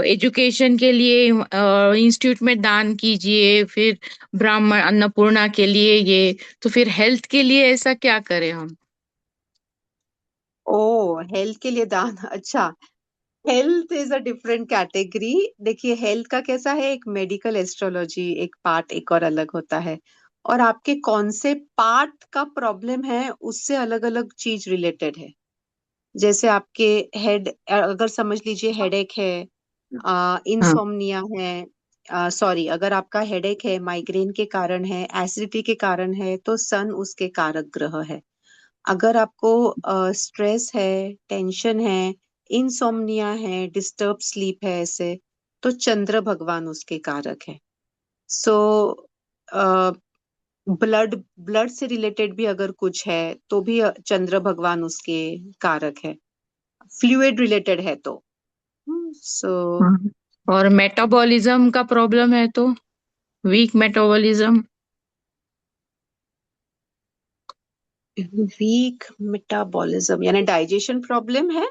एजुकेशन के लिए इंस्टीट्यूट में दान कीजिए, फिर ब्राह्मण अन्नपूर्णा के लिए ये, तो फिर हेल्थ के लिए ऐसा क्या करें हम? ओ, हेल्थ के लिए दान, अच्छा। Health is a different category. देखिए, हेल्थ का कैसा है, एक मेडिकल एस्ट्रोलॉजी एक पार्ट एक और अलग होता है, और आपके कौन से पार्ट का प्रॉब्लम है उससे अलग अलग चीज रिलेटेड है। जैसे आपके हेड, अगर समझ लीजिए हेडेक है, हाँ इंसोम्निया है, सॉरी, अगर आपका हेडेक है माइग्रेन के कारण है, एसिडिटी के कारण है, तो सन उसके कारक ग्रह है। अगर आपको स्ट्रेस है, टेंशन है, इंसोम्निया है, डिस्टर्ब स्लीप है, ऐसे, तो चंद्र भगवान उसके कारक है। सो ब्लड ब्लड से रिलेटेड भी अगर कुछ है तो भी चंद्र भगवान उसके कारक है, फ्लूइड रिलेटेड है तो। सो हाँ। और मेटाबॉलिज्म का प्रॉब्लम है तो वीक मेटाबॉलिज्म। वीक मेटाबॉलिज्म यानी डाइजेशन प्रॉब्लम है।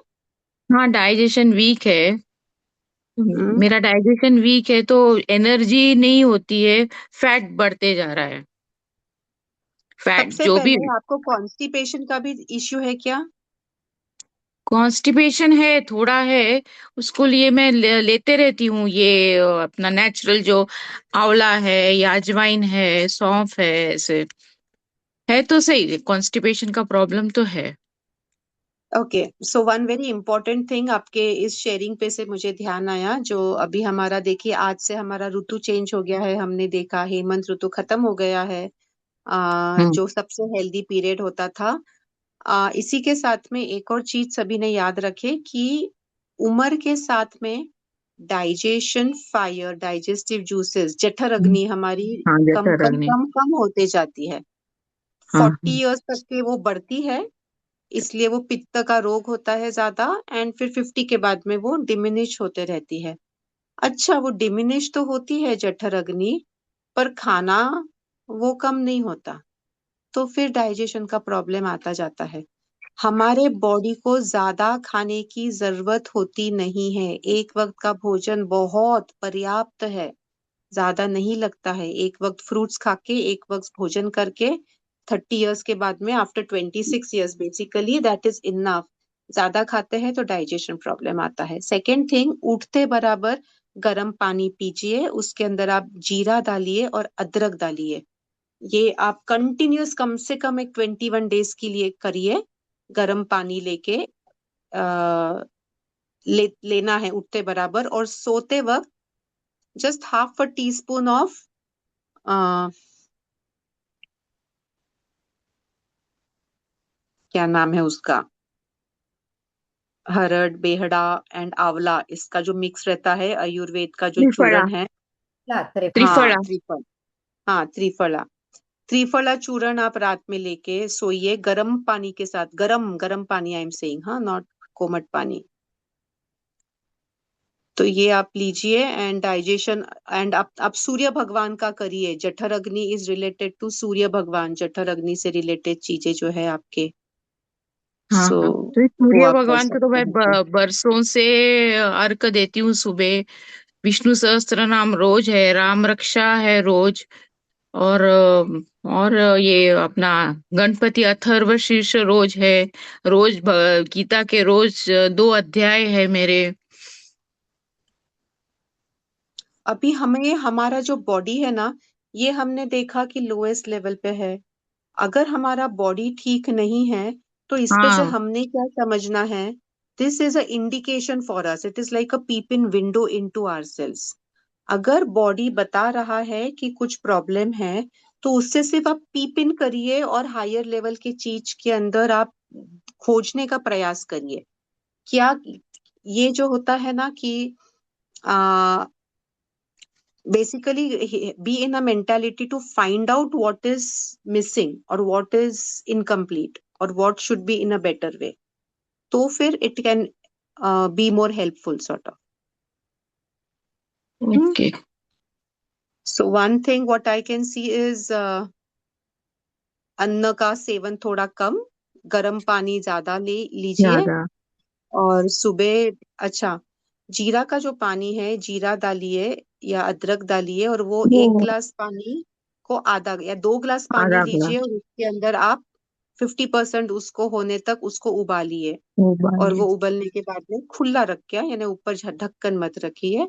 हाँ, डाइजेशन वीक है। हम्म, मेरा डाइजेशन वीक है तो एनर्जी नहीं होती है, फैट बढ़ते जा रहा है। फैट सबसे जो भी पहले आपको कॉन्स्टिपेशन का भी इश्यू है क्या? कॉन्स्टिपेशन है, थोड़ा है। उसको लिए मैं लेते रहती हूँ ये अपना नेचुरल जो आंवला है या अजवाइन है, सौंफ है, ऐसे है तो सही। कॉन्स्टिपेशन का प्रॉब्लम तो है। Okay, so one very important thing आपके इस शेयरिंग पे से मुझे ध्यान आया, जो अभी हमारा, देखिए, आज से हमारा ऋतु चेंज हो गया है, हमने देखा हेमंत ऋतु खत्म हो गया है, हम्म। जो सबसे हेल्दी पीरियड होता था। इसी के साथ में एक और चीज सभी ने याद रखे कि उम्र के साथ में डाइजेशन फायर, डाइजेस्टिव जूसेस, जठर अग्नि हमारी हाँ, कम जठर कम अग्नि। कम कम होते जाती है। हाँ 40 हाँ। इयर्स तक के वो बढ़ती है, इसलिए वो पित्त का रोग होता है ज्यादा, एंड फिर 50 के बाद में वो डिमिनिश होते रहती है। अच्छा, वो डिमिनिश तो होती है जठर अग्नि, पर खाना वो कम नहीं होता, तो फिर डाइजेशन का प्रॉब्लम आता जाता है। हमारे बॉडी को ज्यादा खाने की जरूरत होती नहीं है, एक वक्त का भोजन बहुत पर्याप्त है, ज्यादा नहीं लगता है। एक वक्त फ्रूट्स खा के, एक वक्त भोजन करके, 30 इयर्स के बाद में, after 26 years basically, that is enough. ज्यादा खाते हैं तो डाइजेशन प्रॉब्लम आता है। सेकेंड थिंग, उठते बराबर गर्म पानी पीजिए, उसके अंदर आप जीरा डालिए और अदरक डालिए। ये आप कंटिन्यूस कम से कम एक 21 डेज के लिए करिए। गर्म पानी लेके लेना है उठते बराबर, और सोते वक्त just half a tea spoon of, क्या नाम है उसका, हरड़, बेहड़ा एंड आंवला, इसका जो मिक्स रहता है, आयुर्वेद का जो त्रिफला। चूर्ण है। हाँ, त्रिफला। त्रिफल, हाँ, त्रिफला। त्रिफला चूर्ण आप रात में लेके सोइए, गर्म पानी के साथ, गरम गरम पानी आई एम सेइंग, हाँ, नॉट कोमट पानी। तो ये आप लीजिए, एंड डाइजेशन, एंड आप सूर्य भगवान का करिए। जठर अग्नि इज रिलेटेड टू सूर्य भगवान, जठर अग्नि से रिलेटेड चीजें जो है आपके, हाँ सो हाँ, तो इस वो सूर्य आप कर भगवान को तो सकते मैं हैं तो। बरसों से अर्घ देती हूँ सुबह। विष्णु सहस्त्र नाम रोज है, राम रक्षा है रोज। और ये अपना गणपति अथर्व शीर्ष रोज है। रोज गीता के रोज 2 अध्याय है मेरे। अभी हमें हमारा जो बॉडी है ना, ये हमने देखा कि लोएस्ट लेवल पे है। अगर हमारा बॉडी ठीक नहीं है तो इस पे से हाँ हमने क्या समझना है, this is a indication for us, it is like a peep in window into ourselves. अगर बॉडी बता रहा है कि कुछ प्रॉब्लम है, तो उससे सिर्फ आप पीप इन करिए और हायर लेवल की चीज के अंदर आप खोजने का प्रयास करिए। क्या ये जो होता है ना कि basically be in a mentality to find out what is missing or what is incomplete or what should be in a better way, तो फिर it can be more helpful sort of. Hmm? Okay. So one thing what I can see is अन्न का सेवन थोड़ा कम, गर्म पानी ज्यादा ले लीजिए, ज्यादा। और सुबह, अच्छा, जीरा का जो पानी है, जीरा डालिए या अदरक डालिए, और वो वो 1 गिलास पानी को आधा या 2 गिलास पानी आधा लीजिए, ग्लास। और उसके अंदर आप 50% उसको होने तक उसको उबालिए, और उबालिए। वो उबलने के बाद में खुला रखिए, यानी ऊपर ढक्कन मत रखिए।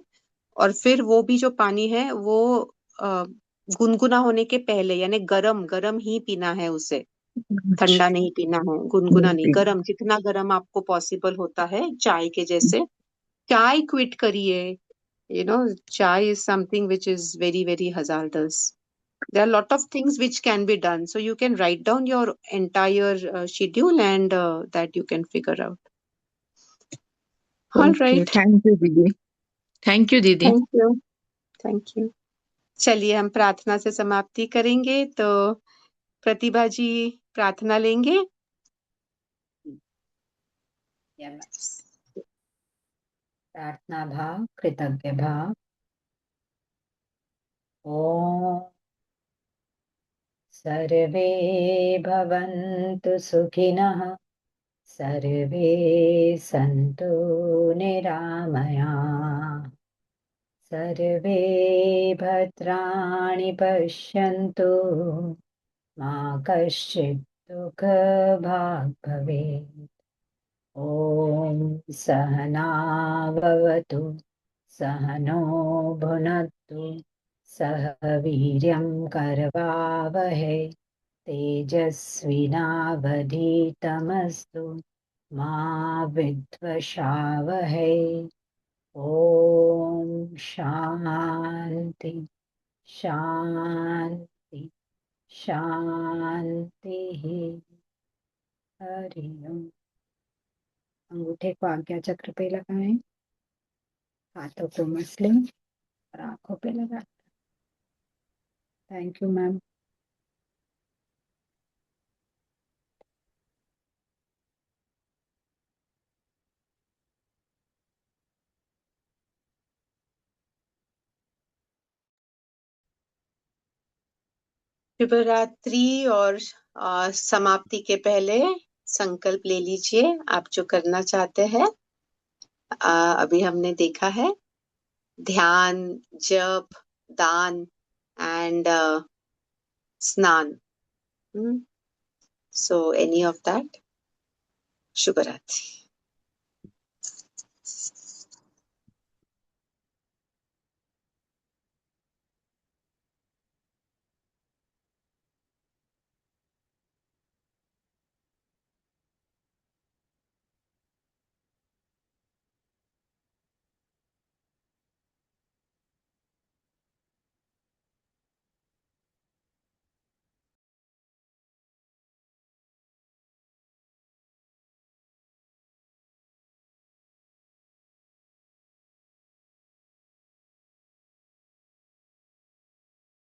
और फिर वो भी जो पानी है वो अ, गुनगुना होने के पहले, यानी गरम गरम ही पीना है उसे, ठंडा अच्छा, नहीं पीना है, गुनगुना नहीं, ठीक। गरम, जितना गरम आपको पॉसिबल होता है, चाय के जैसे। चाय क्विट करिए, chai is something which is very, very hazardous. There are a lot of things which can be done. So you can write down your entire schedule, and that you can figure out. All okay, right. Thank you दीदी। थैंक यू दीदी। Thank you. Thank you. चलिए हम प्रार्थना से समाप्ति करेंगे। तो प्रतिभा जी प्रार्थना लेंगे। या मैं प्रार्थना भाव, कृतज्ञ भाव। ओम सर्वे भवन्तु सुखिनः, सर्वे सन्तु निरामया, सर्वे भद्राणि पश्यन्तु, मा कश्चित् दुःखभाग् भवेत्। ॐ सहना भवतु, सहनो भुनक्तु, सह वीर्यं करवावहै, तेजस्विनावधीतमस्तु मा विद्विषावहै। ॐ शान्ति शान्ति शान्तिः। हरि ओम। अंगूठे को आज्ञा चक्र पे लगाएं, हाथों को मसलें और आंखों पे लगाएं। Thank you ma'am. शुभ रात्रि। और समाप्ति के पहले संकल्प ले लीजिए, आप जो करना चाहते हैं। अभी हमने देखा है ध्यान, जप, दान एंड स्नान। So any of that. शुभ रात्रि।